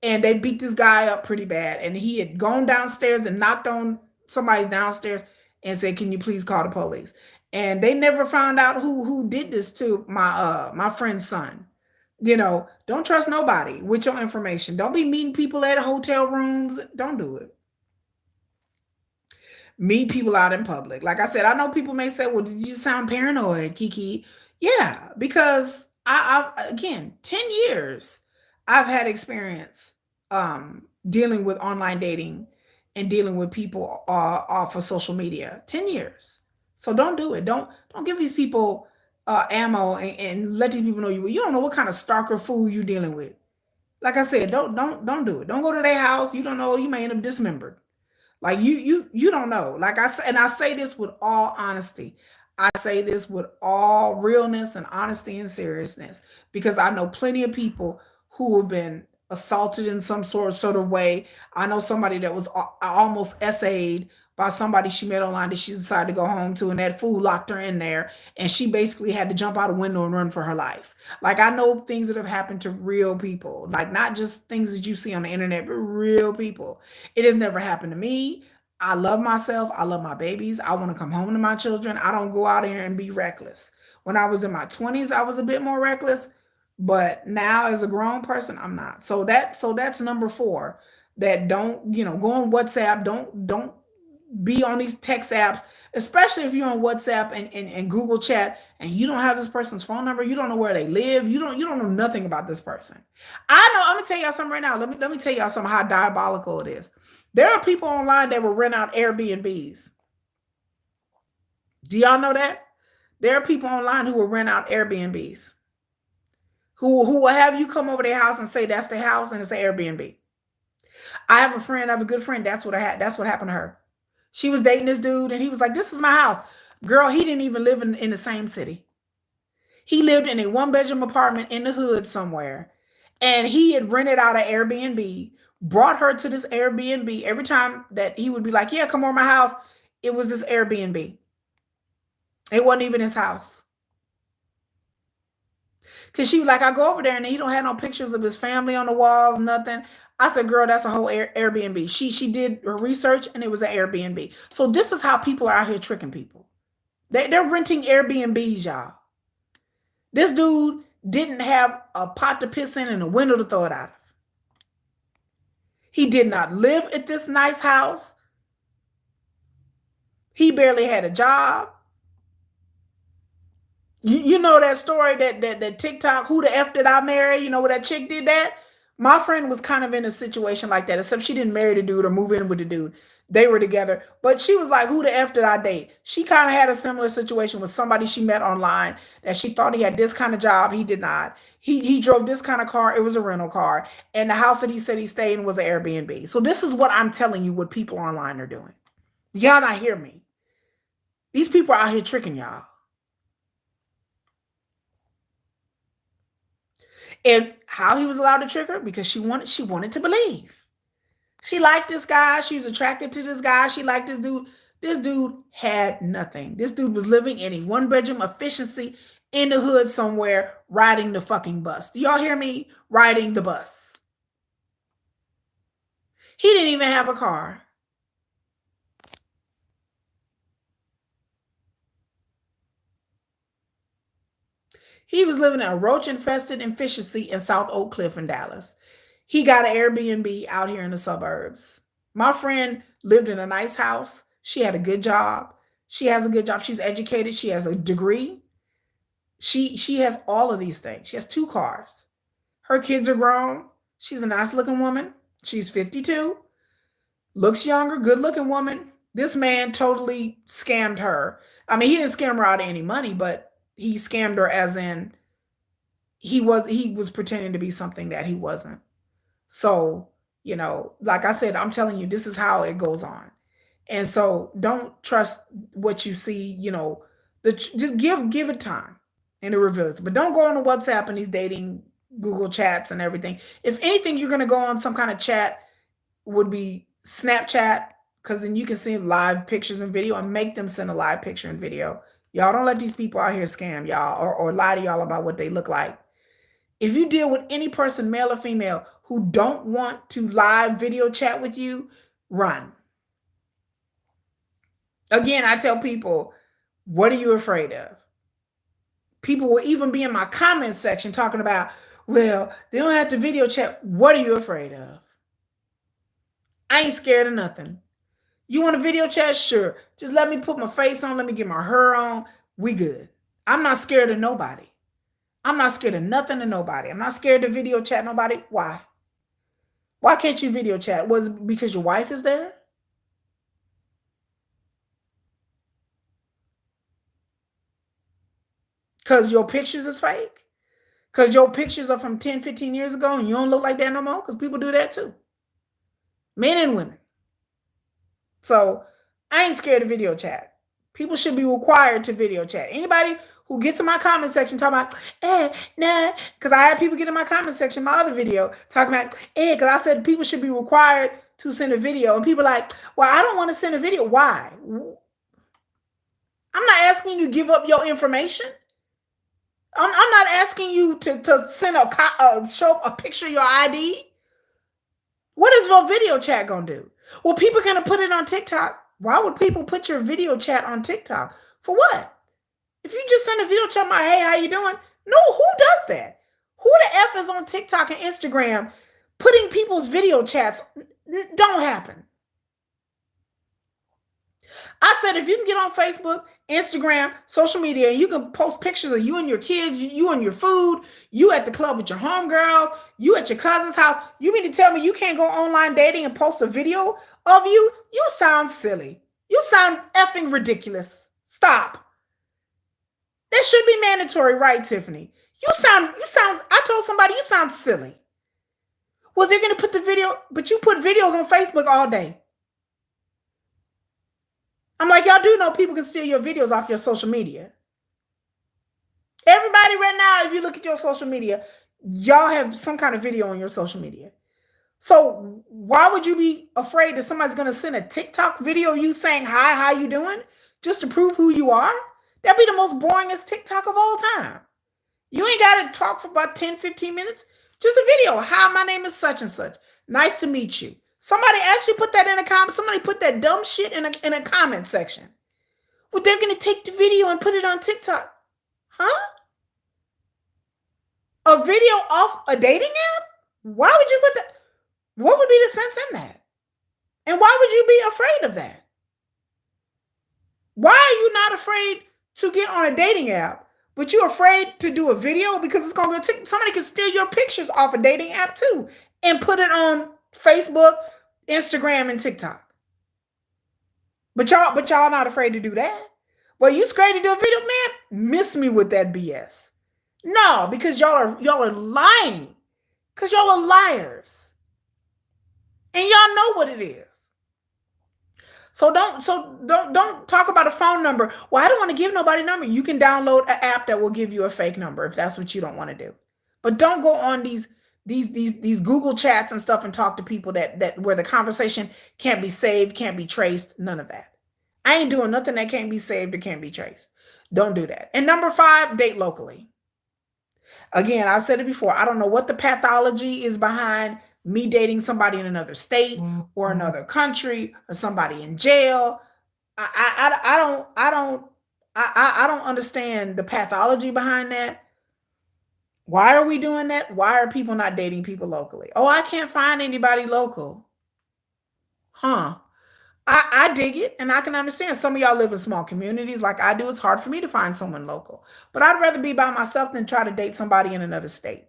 and they beat this guy up pretty bad. And he had gone downstairs and knocked on somebody downstairs and said, "Can you please call the police?" And they never found out who did this to my friend's son. Don't trust nobody with your information. Don't be meeting people at hotel rooms. Don't do it. Meet people out in public. Like I said, I know people may say, "Well, did you sound paranoid, Kiki?" Yeah, because I again, 10 years, I've had experience dealing with online dating and dealing with people off of social media. 10 years. So don't do it. Don't give these people ammo and let these people know you don't know what kind of stalker fool you dealing with. Like I said, don't do it. Don't go to their house. You don't know, you may end up dismembered. Like you don't know. Like I say, and I say this with all honesty. I say this with all realness and honesty and seriousness because I know plenty of people who have been assaulted in some sort of way. I know somebody that was almost essayed by somebody she met online that she decided to go home to, and that fool locked her in there, and she basically had to jump out a window and run for her life. Like I know things that have happened to real people, like not just things that you see on the internet, but real people. It has never happened to me. I love myself. I love my babies. I want to come home to my children. I don't go out here and be reckless. When I was in my 20s, I was a bit more reckless, but now as a grown person, I'm not. So that's number 4. That don't, go on WhatsApp. Don't be on these text apps, especially if you're on WhatsApp and Google Chat and you don't have this person's phone number, you don't know where they live, you don't know nothing about this person. I know, I'm gonna tell y'all something right now. Let me tell y'all something how diabolical it is. There are people online that will rent out Airbnbs. Do y'all know that? There are people online who will rent out Airbnbs. Who will have you come over their house and say that's their house and it's an Airbnb. I have a good friend. That's what happened to her. She was dating this dude and he was like, "This is my house." Girl, he didn't even live in the same city. He lived in a one-bedroom apartment in the hood somewhere. And he had rented out an Airbnb, brought her to this Airbnb. Every time that he would be like, "Yeah, come over my house," it was this Airbnb. It wasn't even his house. Cause she was like, "I go over there and he don't have no pictures of his family on the walls, nothing." I said, "Girl, that's a whole Airbnb." She did her research and it was an Airbnb. So this is how people are out here tricking people. They're renting Airbnbs, y'all. This dude didn't have a pot to piss in and a window to throw it out of. He did not live at this nice house. He barely had a job. You know that story that TikTok, "Who the F did I marry?" You know where that chick did that? My friend was kind of in a situation like that, except she didn't marry the dude or move in with the dude. They were together, but she was like, "Who the F did I date?" She kind of had a similar situation with somebody she met online that she thought he had this kind of job. He did not. He drove this kind of car. It was a rental car. And the house that he said he stayed in was an Airbnb. So this is what I'm telling you what people online are doing. Y'all not hear me. These people are out here tricking y'all. And how he was allowed to trick her? Because she wanted to believe. She liked this guy. She was attracted to this guy. She liked this dude. This dude had nothing. This dude was living in a one-bedroom efficiency in the hood somewhere, riding the fucking bus. Do y'all hear me? Riding the bus. He didn't even have a car. He was living in a roach-infested efficiency in South Oak Cliff in Dallas. He got an Airbnb out here in the suburbs. My friend lived in a nice house. She had a good job. She has a good job. She's educated. She has a degree. She has all of these things. She has 2 cars. Her kids are grown. She's a nice looking woman. She's 52. Looks younger, good looking woman. This man totally scammed her. I mean, he didn't scam her out of any money, but he scammed her as in he was pretending to be something that he wasn't. So, like I said, I'm telling you, this is how it goes on. And so don't trust what you see, just give it time and it reveals it. But don't go on the WhatsApp and these dating Google chats and everything. If anything, you're gonna go on some kind of chat, would be Snapchat, because then you can see live pictures and video and make them send a live picture and video. Y'all don't let these people out here scam y'all or lie to y'all about what they look like. If you deal with any person, male or female, who don't want to live video chat with you, run. Again, I tell people, what are you afraid of? People will even be in my comment section talking about, well, they don't have to video chat. What are you afraid of? I ain't scared of nothing. You want a video chat? Sure. Just let me put my face on. Let me get my hair on. We good. I'm not scared of nobody. I'm not scared of nothing and nobody. I'm not scared to video chat nobody. Why? Why can't you video chat? Was it because your wife is there? Because your pictures is fake? Because your pictures are from 10, 15 years ago and you don't look like that no more? Because people do that too. Men and women. So I ain't scared of video chat. People should be required to video chat. Anybody who gets in my comment section talking about, nah, because I had people get in my comment section, my other video, talking about, because I said people should be required to send a video. And people are like, well, I don't want to send a video. Why? I'm not asking you to give up your information. I'm not asking you to send show a picture of your ID. What is your video chat going to do? Well, people are going to put it on TikTok. Why would people put your video chat on TikTok? For what? If you just send a video chat, my, hey, how you doing? No, who does that? Who the F is on TikTok and Instagram putting people's video chats? Don't happen. I said, if you can get on Facebook, Instagram, social media, and you can post pictures of you and your kids, you and your food, you at the club with your homegirls, you at your cousin's house, you mean to tell me you can't go online dating and post a video of you? You sound silly. You sound effing ridiculous. Stop. That should be mandatory, right, Tiffany? I told somebody you sound silly. Well, they're going to put the video, but you put videos on Facebook all day. I'm like, y'all do know people can steal your videos off your social media. Everybody right now, if you look at your social media, y'all have some kind of video on your social media. So why would you be afraid that somebody's going to send a TikTok video of you saying, hi, how you doing? Just to prove who you are? That'd be the most boringest TikTok of all time. You ain't got to talk for about 10, 15 minutes. Just a video. Hi, my name is such and such. Nice to meet you. Somebody actually put that in a comment. Somebody put that dumb shit in a comment section. Well, they're going to take the video and put it on TikTok. Huh? A video off a dating app? Why would you put that? What would be the sense in that? And why would you be afraid of that? Why are you not afraid to get on a dating app, but you're afraid to do a video because it's going to somebody can steal your pictures off a dating app too and put it on Facebook, Instagram, and TikTok. But y'all not afraid to do that. Well, you scared to do a video, man? Miss me with that BS. No, because y'all are lying. Because y'all are liars. And y'all know what it is. So don't talk about a phone number. Well, I don't want to give nobody a number. You can download an app that will give you a fake number if that's what you don't want to do. But don't go on these Google chats and stuff and talk to people that where the conversation can't be saved, can't be traced, none of that. I ain't doing nothing that can't be saved or can't be traced. Don't do that. And number 5, date locally. Again, I've said it before. I don't know what the pathology is behind me dating somebody in another state or another country or somebody in jail. I don't understand the pathology behind that. Why are we doing that? Why are people not dating people locally? Oh, I can't find anybody local. Huh. I dig it, and I can understand. Some of y'all live in small communities like I do. It's hard for me to find someone local. But I'd rather be by myself than try to date somebody in another state.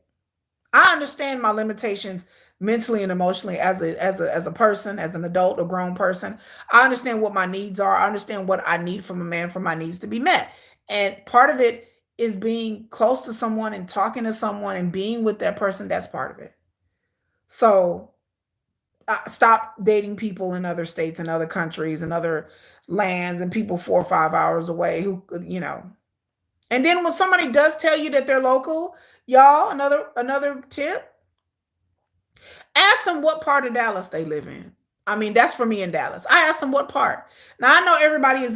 I understand my limitations mentally and emotionally as a person, as an adult or grown person. I understand what my needs are. I understand what I need from a man for my needs to be met. And part of it is being close to someone and talking to someone and being with that person. That's part of it. So stop dating people in other states and other countries and other lands and people 4 or 5 hours away who, And then when somebody does tell you that they're local, y'all, another tip, ask them what part of Dallas they live in. I mean, that's for me in Dallas. I asked them what part. Now I know everybody is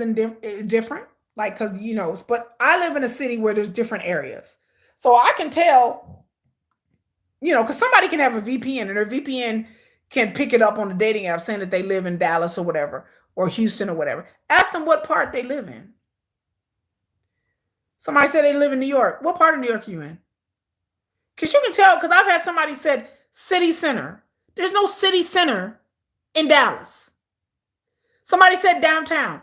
different, like because but I live in a city where there's different areas, so I can tell, because somebody can have a VPN and their VPN can pick it up on the dating app saying that they live in Dallas or whatever, or Houston or whatever. Ask them what part they live in. Somebody said they live in New York. What part of New York are you in? Because you can tell, because I've had somebody said city center. There's no city center in Dallas. Somebody said downtown.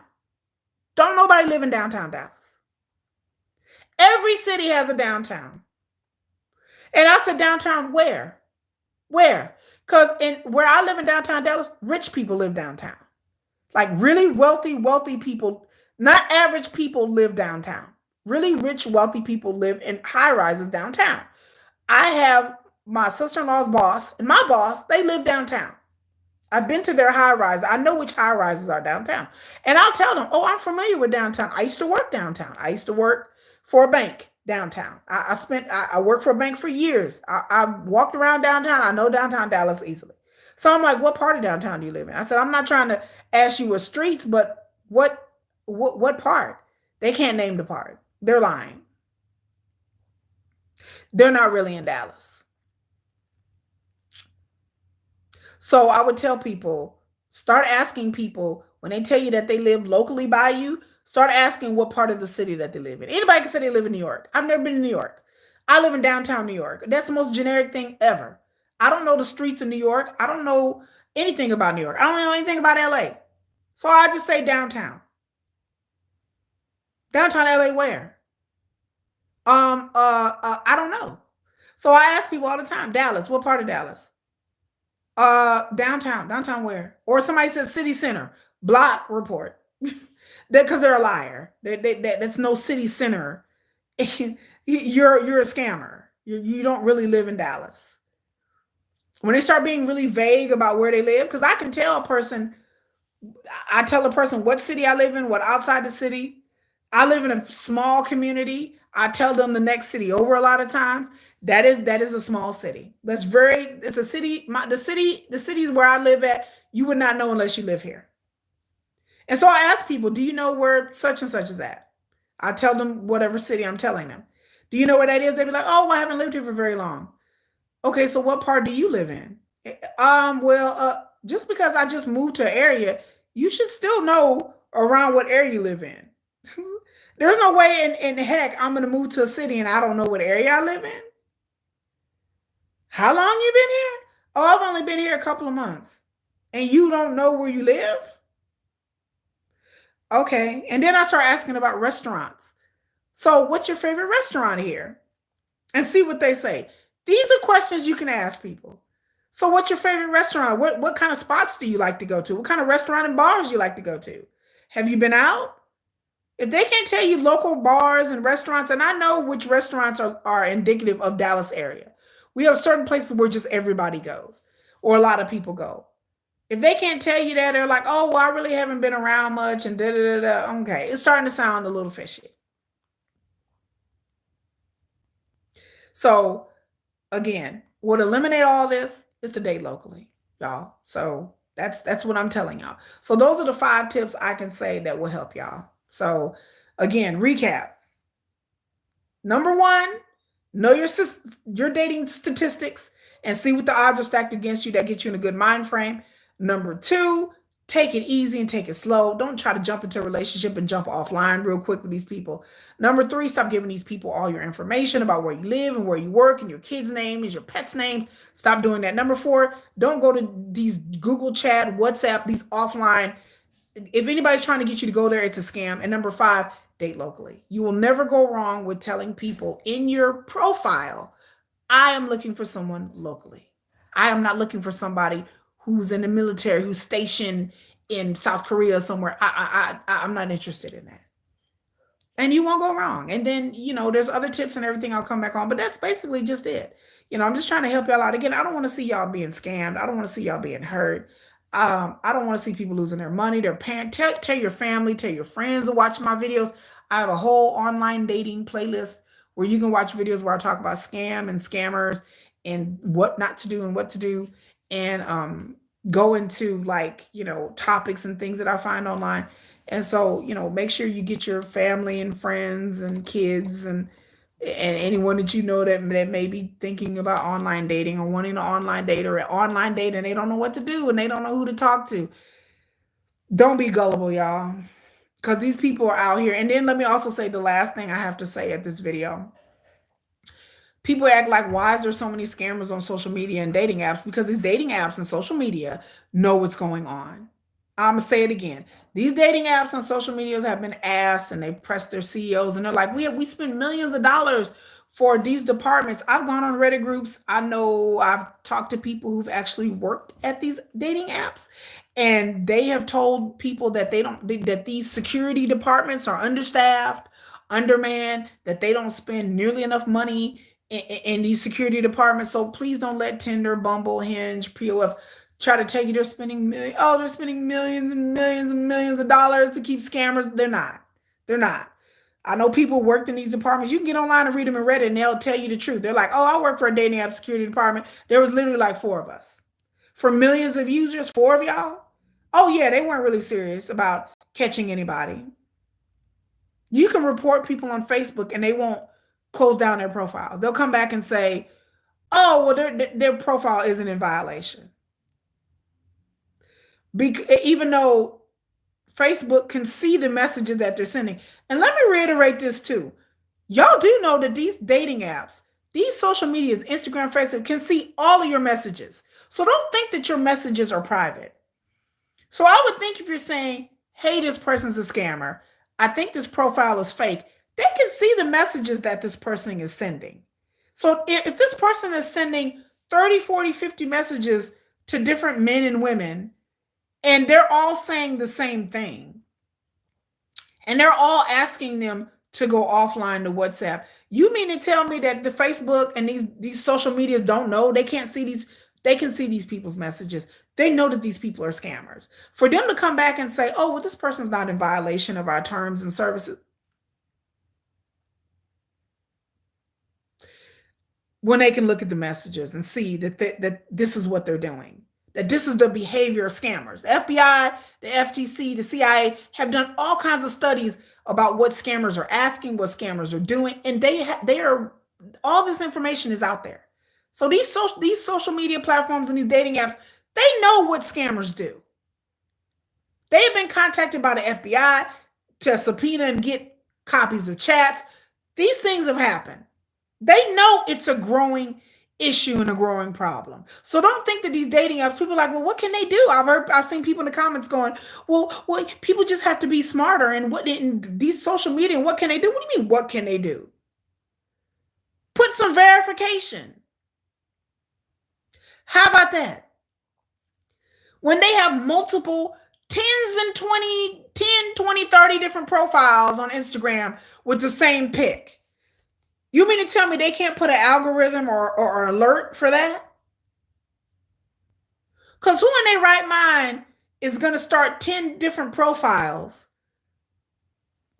Don't nobody live in downtown Dallas. Every city has a downtown. And I said, downtown where? Where? Because where I live in downtown Dallas, rich people live downtown. Like really wealthy people, not average people live downtown. Really rich, wealthy people live in high rises downtown. I have my sister-in-law's boss and my boss, they live downtown. I've been to their high rise. I know which high rises are downtown. And I'll tell them, oh, I'm familiar with downtown. I used to work downtown. I used to work for a bank downtown. I worked for a bank for years. I walked around downtown. I know downtown Dallas easily. So I'm like, what part of downtown do you live in? I said, I'm not trying to ask you what streets, but what part? They can't name the part. They're lying. They're not really in Dallas. So I would tell people, start asking people when they tell you that they live locally by you, start asking what part of the city that they live in. Anybody can say they live in New York. I've never been in New York. I live in downtown New York. That's the most generic thing ever. I don't know the streets of New York. I don't know anything about New York. I don't know anything about LA. So I just say downtown. Downtown LA where? I don't know. So I ask people all the time, Dallas, what part of Dallas? Downtown. Downtown where? Or somebody says city center. Block report. Because they're a liar. That's no city center. You're a scammer. You don't really live in Dallas. When they start being really vague about where they live, because I can tell a person, I tell a person what city I live in, what outside the city. I live in a small community. I tell them the next city over a lot of times. That is a small city. It's a city. The cities where I live at, you would not know unless you live here. And so I ask people, do you know where such and such is at? I tell them whatever city I'm telling them. Do you know where that is? They'd be like, oh, I haven't lived here for very long. Okay, so what part do you live in? Just because I just moved to an area, you should still know around what area you live in. There's no way in heck I'm gonna move to a city and I don't know what area I live in. How long you been here? Oh, I've only been here a couple of months. And you don't know where you live? Okay. And then I start asking about restaurants. So what's your favorite restaurant here? And see what they say. These are questions you can ask people. So what's your favorite restaurant? What kind of spots do you like to go to? What kind of restaurant and bars do you like to go to? Have you been out? If they can't tell you local bars and restaurants, and I know which restaurants are indicative of Dallas area. We have certain places where just everybody goes or a lot of people go. If they can't tell you that, they're like, oh, well, I really haven't been around much and da da da da. Okay, it's starting to sound a little fishy. So again, what eliminate all this is to date locally, y'all. So that's what I'm telling y'all. So those are the 5 tips I can say that will help y'all. So again, recap. Number 1, know your dating statistics and see what the odds are stacked against you that get you in a good mind frame. Number 2, take it easy and take it slow. Don't try to jump into a relationship and jump offline real quick with these people. Number 3, stop giving these people all your information about where you live and where you work and your kids' names, your pets' names. Stop doing that. Number 4, don't go to these Google chat, WhatsApp, these offline. If anybody's trying to get you to go there, it's a scam. And number 5, date locally. You will never go wrong with telling people in your profile, I am looking for someone locally. I am not looking for somebody who's in the military, who's stationed in South Korea somewhere. I'm not interested in that. And you won't go wrong. And then, there's other tips and everything I'll come back on, but that's basically just it. I'm just trying to help y'all out. Again, I don't want to see y'all being scammed. I don't want to see y'all being hurt. I don't want to see people losing their money, their parents. Tell your family, tell your friends to watch my videos. I have a whole online dating playlist where you can watch videos where I talk about scam and scammers and what not to do and what to do. And go into like, topics and things that I find online. And so, make sure you get your family and friends and kids and anyone that you know that may be thinking about online dating or wanting to online date or online date and they don't know what to do and they don't know who to talk to. Don't be gullible, y'all. Because these people are out here. And then let me also say the last thing I have to say at this video. People act like, why is there so many scammers on social media and dating apps? Because these dating apps and social media know what's going on. I'm gonna say it again. These dating apps and social medias have been asked, and they press their CEOs, and they're like, we spend millions of dollars for these departments. I've gone on Reddit groups. I know I've talked to people who've actually worked at these dating apps, and they have told people that they don't that these security departments are understaffed, undermanned, that they don't spend nearly enough money in these security departments. So please don't let Tinder, Bumble, Hinge, POF try to tell you they're spending millions and millions and millions of dollars to keep scammers. They're not. They're not. I know people worked in these departments. You can get online and read them in Reddit and they'll tell you the truth. They're like, oh, I work for a dating app security department. There was literally like four of us. For millions of users, four of y'all. Oh yeah, they weren't really serious about catching anybody. You can report people on Facebook and they won't close down their profiles. They'll come back and say, oh, well, their profile isn't in violation. Even though Facebook can see the messages that they're sending. And let me reiterate this too. Y'all do know that these dating apps, these social medias, Instagram, Facebook, can see all of your messages. So don't think that your messages are private. So I would think if you're saying, hey, this person's a scammer, I think this profile is fake, they can see the messages that this person is sending. So if this person is sending 30, 40, 50 messages to different men and women, and they're all saying the same thing, and they're all asking them to go offline to WhatsApp, you mean to tell me that the Facebook and these social medias don't know? They can't see these. They can see these people's messages. They know that these people are scammers. For them to come back and say, oh, well, this person's not in violation of our terms and services, when they can look at the messages and see that this is what they're doing, that this is the behavior of scammers. The FBI, the FTC, the CIA have done all kinds of studies about what scammers are asking, what scammers are doing, and they are all this information is out there. So these social media platforms and these dating apps, they know what scammers do. They have been contacted by the FBI to subpoena and get copies of chats. These things have happened. They know it's a growing issue and a growing problem. So don't think that these dating apps, people are like, well, what can they do? I've seen people in the comments going, well, people just have to be smarter. And what in these social media, what can they do? What do you mean, what can they do? Put some verification. How about that? When they have multiple 30 different profiles on Instagram with the same pic, you mean to tell me they can't put an algorithm or alert for that? Because who in their right mind is going to start 10 different profiles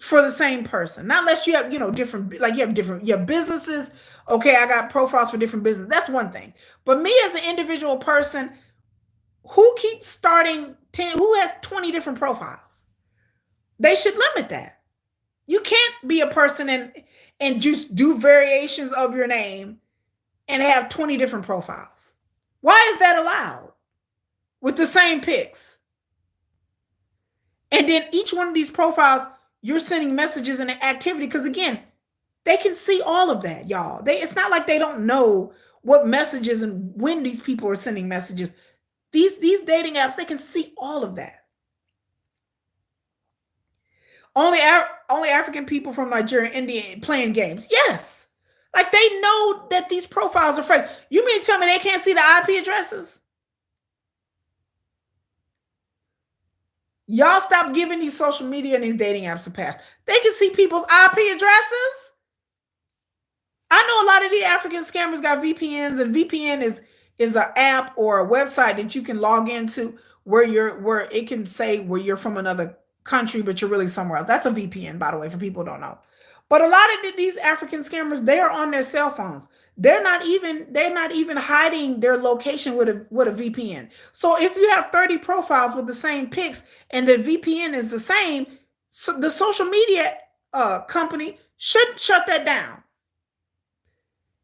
for the same person? Not unless you have, different, like you have businesses. Okay, I got profiles for different businesses. That's one thing. But me as an individual person, who keeps starting 10, who has 20 different profiles? They should limit that. You can't be a person and just do variations of your name and have 20 different profiles. Why is that allowed? With the same pics. And then each one of these profiles, you're sending messages and activity. Because again, they can see all of that, y'all. It's not like they don't know what messages and when these people are sending messages. These dating apps, they can see all of that. Only African people from Nigeria and India playing games. Yes. Like they know that these profiles are fake. You mean to tell me they can't see the IP addresses? Y'all stop giving these social media and these dating apps a pass. They can see people's IP addresses. I know a lot of the African scammers got VPNs, and VPN is an app or a website that you can log into where it can say where you're from another country, but you're really somewhere else. That's a VPN, by the way, for people who don't know. But a lot of these African scammers, they are on their cell phones. They're not even hiding their location with a VPN. So if you have 30 profiles with the same pics and the VPN is the same, so the social media company should shut that down.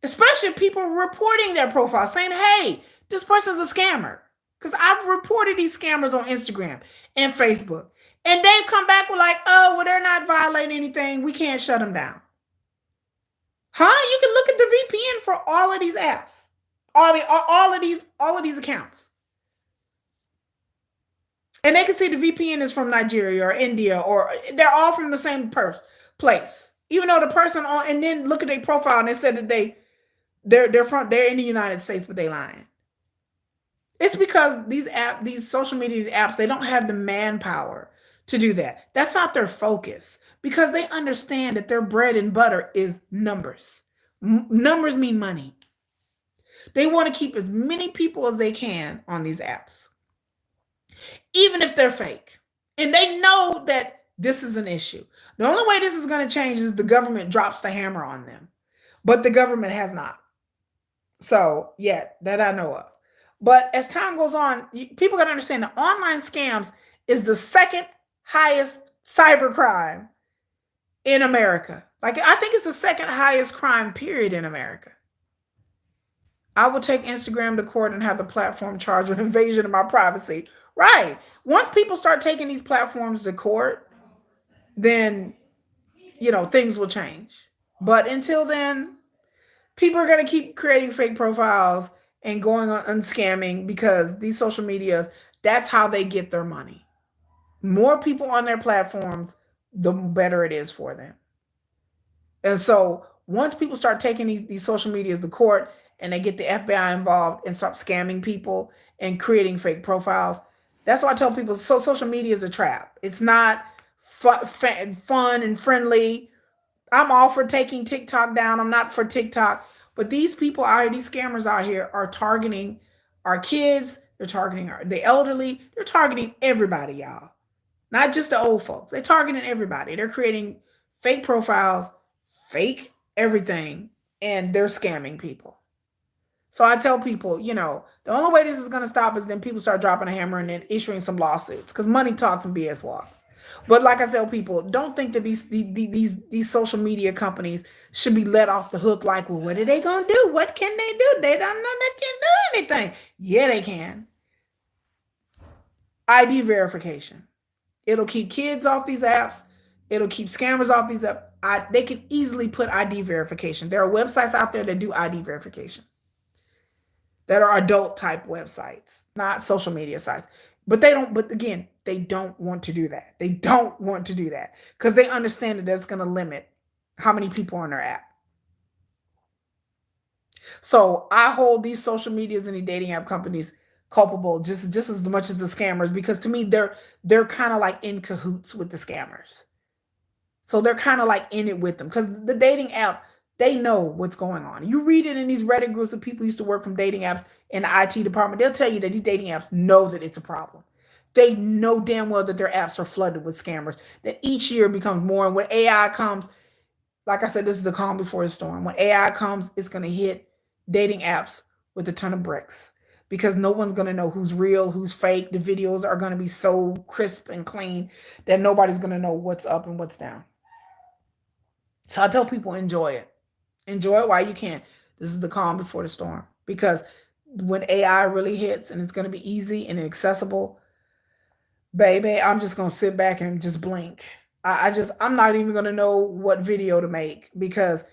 Especially people reporting their profile saying, hey, this person's a scammer. Because I've reported these scammers on Instagram and Facebook. And they've come back with like, oh, well, they're not violating anything. We can't shut them down. Huh? You can look at the VPN for all of these apps. All of these accounts. And they can see the VPN is from Nigeria or India, or they're all from the same place. Even though the person on, and then look at their profile and they said that they're in the United States, but they lying. It's because these social media apps, they don't have the manpower to do that. That's not their focus because they understand that their bread and butter is numbers. Numbers mean money. They want to keep as many people as they can on these apps, even if they're fake. And they know that this is an issue. The only way this is going to change is the government drops the hammer on them, but the government has not. So, yet that I know of. But as time goes on, people got to understand that online scams is the second highest cyber crime in America. Like, I think it's the second highest crime period in America. I will take Instagram to court and have the platform charged with invasion of my privacy. Right. Once people start taking these platforms to court, then, things will change. But until then, people are going to keep creating fake profiles and going on scamming because these social medias, that's how they get their money. More people on their platforms, the better it is for them. And so once people start taking these social medias to court and they get the FBI involved and start scamming people and creating fake profiles, that's why I tell people social media is a trap. It's not fun and friendly. I'm all for taking TikTok down. I'm not for TikTok. But these people out here, these scammers out here are targeting our kids. They're targeting the elderly. They're targeting everybody, y'all. Not just the old folks. They're targeting everybody. They're creating fake profiles, fake everything, and they're scamming people. So I tell people, the only way this is going to stop is then people start dropping a hammer and then issuing some lawsuits because money talks and BS walks. But like I tell people, don't think that these social media companies should be let off the hook. Like, well, what are they gonna do? What can they do? They don't know they can do anything. Yeah, they can. ID verification. It'll keep kids off these apps. It'll keep scammers off these apps. They can easily put ID verification. There are websites out there that do ID verification that are adult type websites, not social media sites. But again, they don't want to do that. They don't want to do that because they understand that that's going to limit how many people are on their app. So I hold these social medias and the dating app companies culpable just as much as the scammers, because to me, they're kind of like in cahoots with the scammers. So they're kind of like in it with them because the dating app, they know what's going on. You read it in these Reddit groups of people who used to work from dating apps in the IT department. They'll tell you that these dating apps know that it's a problem. They know damn well that their apps are flooded with scammers, that each year becomes more. And when AI comes, like I said, this is the calm before the storm. When AI comes, it's going to hit dating apps with a ton of bricks because no one's going to know who's real, who's fake. The videos are going to be so crisp and clean that nobody's going to know what's up and what's down. So I tell people, enjoy it. Enjoy it while you can. This is the calm before the storm. Because when AI really hits and it's going to be easy and accessible, baby, I'm just going to sit back and just blink. I'm not even going to know what video to make because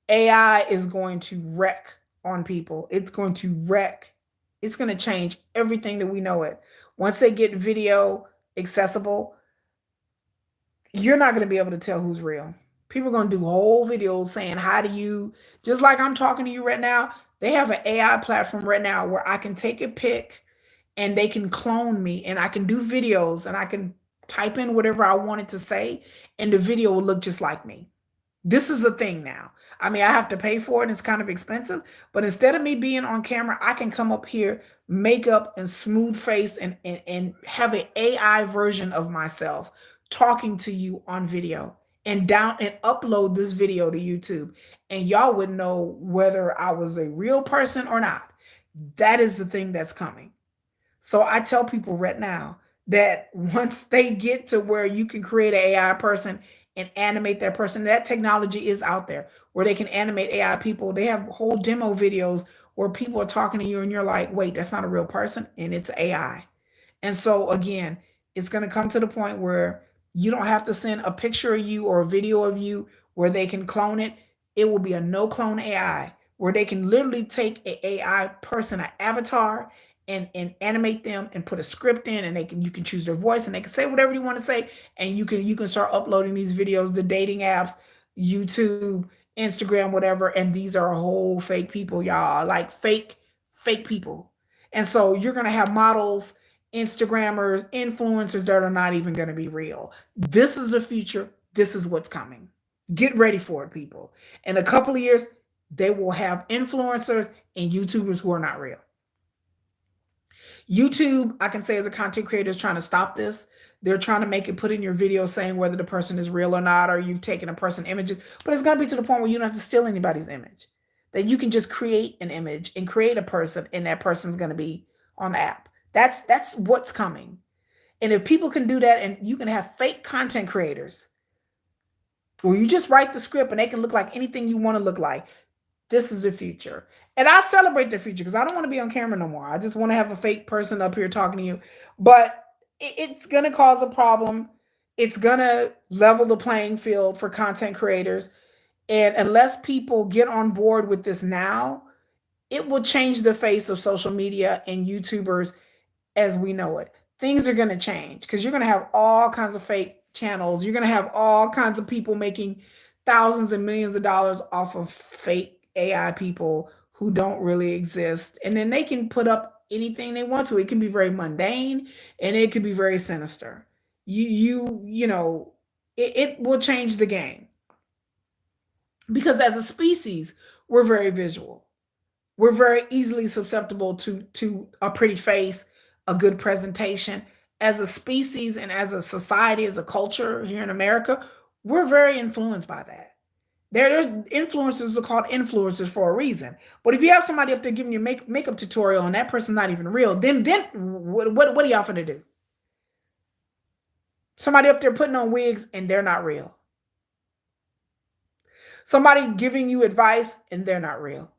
AI is going to wreck on people. It's going to wreck. It's going to change everything that we know it. Once they get video accessible, you're not going to be able to tell who's real. People are going to do whole videos saying, how do you, just like I'm talking to you right now, they have an AI platform right now where I can take a pic and they can clone me and I can do videos and I can type in whatever I wanted to say and the video will look just like me. This is a thing now. I mean, I have to pay for it and it's kind of expensive, but instead of me being on camera, I can come up here, makeup and smooth face and have an AI version of myself talking to you on video. and down and upload this video to YouTube, and y'all would know whether I was a real person or not. That is the thing that's coming. So I tell people right now that once they get to where you can create an AI person and animate that person, that technology is out there where they can animate AI people. They have whole demo videos where people are talking to you and you're like, wait, that's not a real person and it's AI. And so again, it's going to come to the point where you don't have to send a picture of you or a video of you where they can clone it. It will be a no clone AI where they can literally take an AI person, an avatar, and animate them and put a script in, and they can you can choose their voice and they can say whatever you want to say, and you can start uploading these videos, the dating apps, YouTube, Instagram, whatever, and these are whole fake people, y'all, like fake people. And so you're going to have models, Instagrammers, influencers that are not even going to be real. This is the future. This is what's coming. Get ready for it, people. In a couple of years, they will have influencers and YouTubers who are not real. YouTube, I can say as a content creator, is trying to stop this. They're trying to make it put in your video saying whether the person is real or not, or you've taken a person images. But it's going to be to the point where you don't have to steal anybody's image. That you can just create an image and create a person, and that person's going to be on the app. That's what's coming. And if people can do that, and you can have fake content creators where you just write the script and they can look like anything you want to look like, this is the future. And I celebrate the future because I don't want to be on camera no more. I just want to have a fake person up here talking to you. But it's going to cause a problem. It's going to level the playing field for content creators. And unless people get on board with this now, it will change the face of social media and YouTubers as we know it. Things are going to change because you're going to have all kinds of fake channels. You're going to have all kinds of people making thousands and millions of dollars off of fake AI people who don't really exist. And then they can put up anything they want to. It can be very mundane and it could be very sinister. It will change the game because as a species, we're very visual. We're very easily susceptible to a pretty face, a good presentation. As a species and as a society, as a culture here in America, we're very influenced by that. There's influencers are called influencers for a reason. But if you have somebody up there giving you makeup tutorial and that person's not even real, then what are y'all gonna do? Somebody up there putting on wigs and they're not real. Somebody giving you advice and they're not real.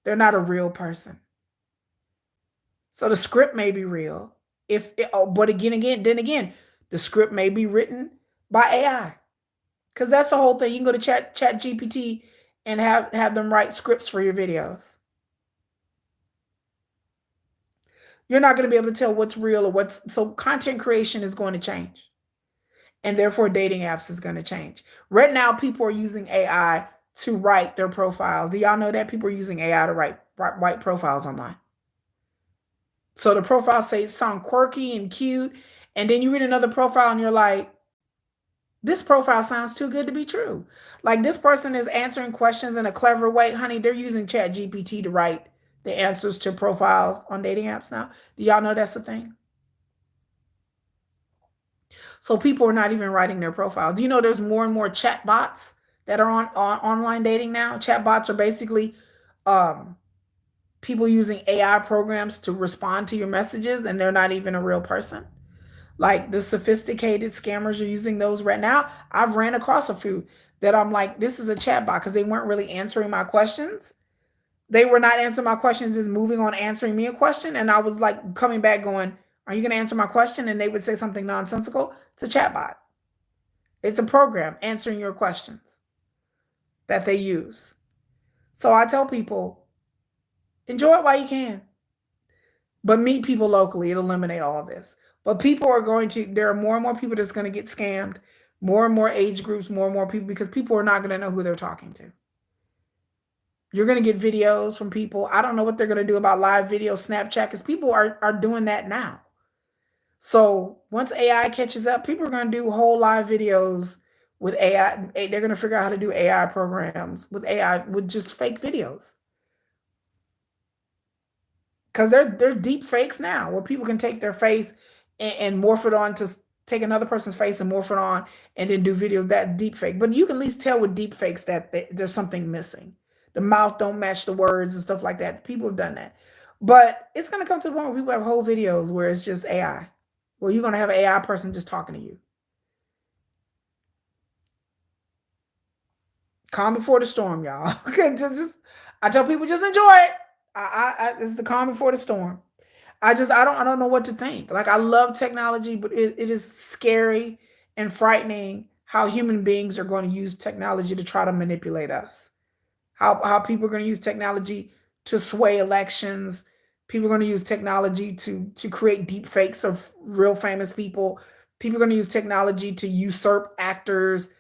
They're not a real person. So the script may be real. But again, the script may be written by AI. Because that's the whole thing. You can go to chat GPT and have them write scripts for your videos. You're not going to be able to tell what's real or so content creation is going to change. And therefore dating apps is going to change. Right now, people are using AI to write their profiles. Do y'all know that people are using AI to write profiles online? So the profiles sound quirky and cute. And then you read another profile and you're like, this profile sounds too good to be true. Like this person is answering questions in a clever way. Honey, they're using chat GPT to write the answers to profiles on dating apps now. Do y'all know that's the thing? So people are not even writing their profiles. Do you know there's more and more chat bots that are on online dating now? Chat bots are basically people using AI programs to respond to your messages, and they're not even a real person. Like the sophisticated scammers are using those right now. I've ran across a few that I'm like, this is a chat bot because they weren't really answering my questions. They were not answering my questions and moving on answering me a question. And I was like coming back going, are you going to answer my question? And they would say something nonsensical. It's a chat bot. It's a program answering your questions that they use. So I tell people, enjoy it while you can. But meet people locally. It'll eliminate all of this. But people are there are more and more people that's going to get scammed, more and more age groups, more and more people, because people are not going to know who they're talking to. You're going to get videos from people. I don't know what they're going to do about live video, Snapchat, because people are doing that now. So once AI catches up, people are going to do whole live videos with AI. They're going to figure out how to do AI programs with AI, with just fake videos. Because they're deep fakes now where people can take their face and morph it onto take another person's face and morph it on and then do videos that deep fake. But you can at least tell with deep fakes that there's something missing. The mouth don't match the words and stuff like that. People have done that. But it's gonna come to the point where people have whole videos where it's just AI. Where you're gonna have an AI person just talking to you. Calm before the storm, y'all. Okay, just I tell people just enjoy it. It's the calm before the storm. I don't know what to think. Like I love technology, but it is scary and frightening how human beings are going to use technology to try to manipulate us. How people are going to use technology to sway elections. People are going to use technology to create deep fakes of real famous people. People are going to use technology to usurp actors.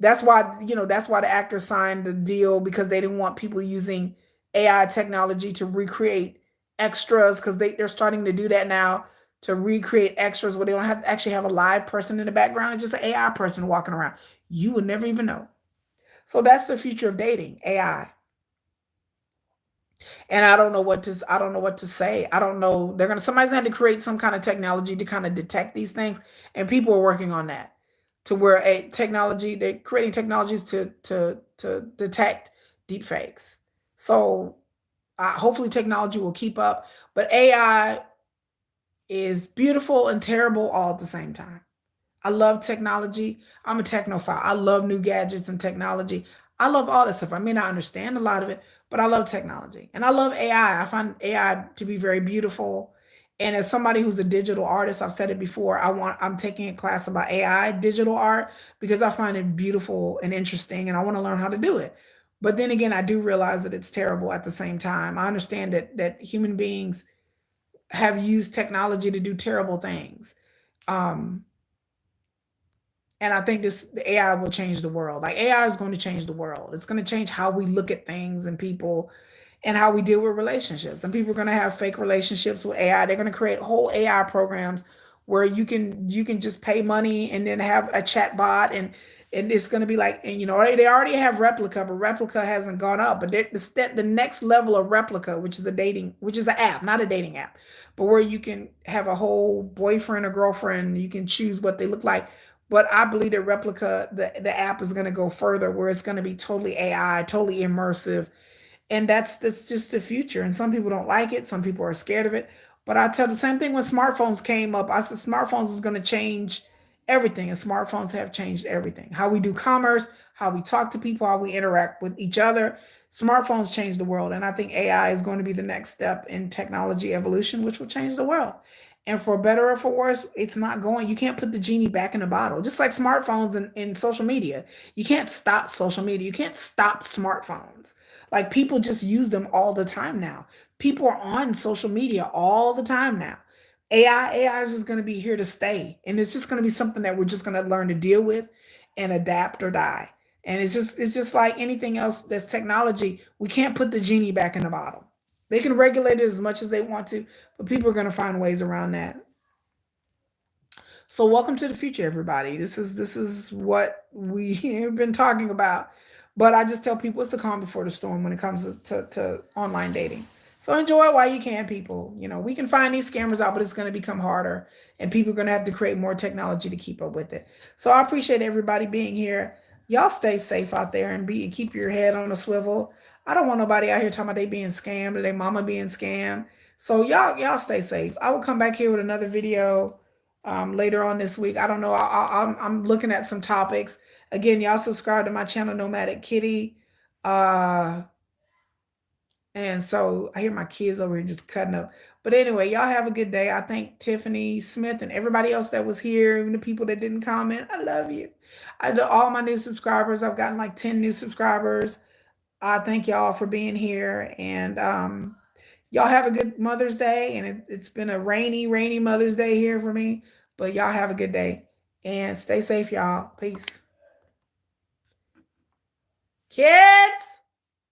That's why the actors signed the deal because they didn't want people using AI technology to recreate extras because they're starting to do that now to recreate extras where they don't have to actually have a live person in the background. It's just an AI person walking around. You would never even know. So that's the future of dating, AI. And I don't know what to say. I don't know. Somebody's going to create some kind of technology to kind of detect these things, and people are working on that to where they're creating technologies to detect deep fakes. So hopefully technology will keep up, but AI is beautiful and terrible all at the same time. I love technology. I'm a technophile. I love new gadgets and technology. I love all this stuff. I may not understand a lot of it, but I love technology. And I love AI. I find AI to be very beautiful. And as somebody who's a digital artist, I've said it before, I'm taking a class about AI, digital art, because I find it beautiful and interesting and I want to learn how to do it. But then again, I do realize that it's terrible at the same time. I understand that human beings have used technology to do terrible things. Um, and I think the AI will change the world. Like AI is going to change the world. It's going to change how we look at things and people and how we deal with relationships. And people are going to have fake relationships with AI. They're going to create whole AI programs where you can just pay money and then have a chat bot and it's going to be like, and they already have replica, but replica hasn't gone up. But the next level of replica, which is an app, not a dating app, but where you can have a whole boyfriend or girlfriend, you can choose what they look like. But I believe that replica, the app is going to go further, where it's going to be totally AI, totally immersive, and that's just the future. And some people don't like it, some people are scared of it. But I tell the same thing when smartphones came up. I said smartphones is going to change everything, and smartphones have changed everything. How we do commerce, how we talk to people, how we interact with each other. Smartphones change the world, and I think AI is going to be the next step in technology evolution, which will change the world. And for better or for worse, it's not going. You can't put the genie back in the bottle. Just like smartphones and social media, you can't stop social media. You can't stop smartphones. Like people just use them all the time now. People are on social media all the time now. AI is just going to be here to stay, and it's just going to be something that we're just going to learn to deal with and adapt or die. And it's just like anything else that's technology. We can't put the genie back in the bottle. They can regulate it as much as they want to, but people are going to find ways around that. So welcome to the future, everybody. This is what we have been talking about. But I just tell people it's the calm before the storm when it comes to online dating. So enjoy it while you can, people. We can find these scammers out, but it's going to become harder, and people are going to have to create more technology to keep up with it. So I appreciate everybody being here. Y'all stay safe out there and keep your head on a swivel. I don't want nobody out here talking about they being scammed or their mama being scammed. So y'all stay safe. I will come back here with another video later on this week. I don't know. I'm looking at some topics. Again, y'all subscribe to my channel, Nomadic Kitty. Uh, and so I hear my kids over here just cutting up. But anyway, y'all have a good day. I thank Tiffany Smith and everybody else that was here, even the people that didn't comment. I love you. All my new subscribers. I've gotten like 10 new subscribers. I thank y'all for being here. And y'all have a good Mother's Day. And it's been a rainy Mother's Day here for me. But y'all have a good day. And stay safe, y'all. Peace. Kids!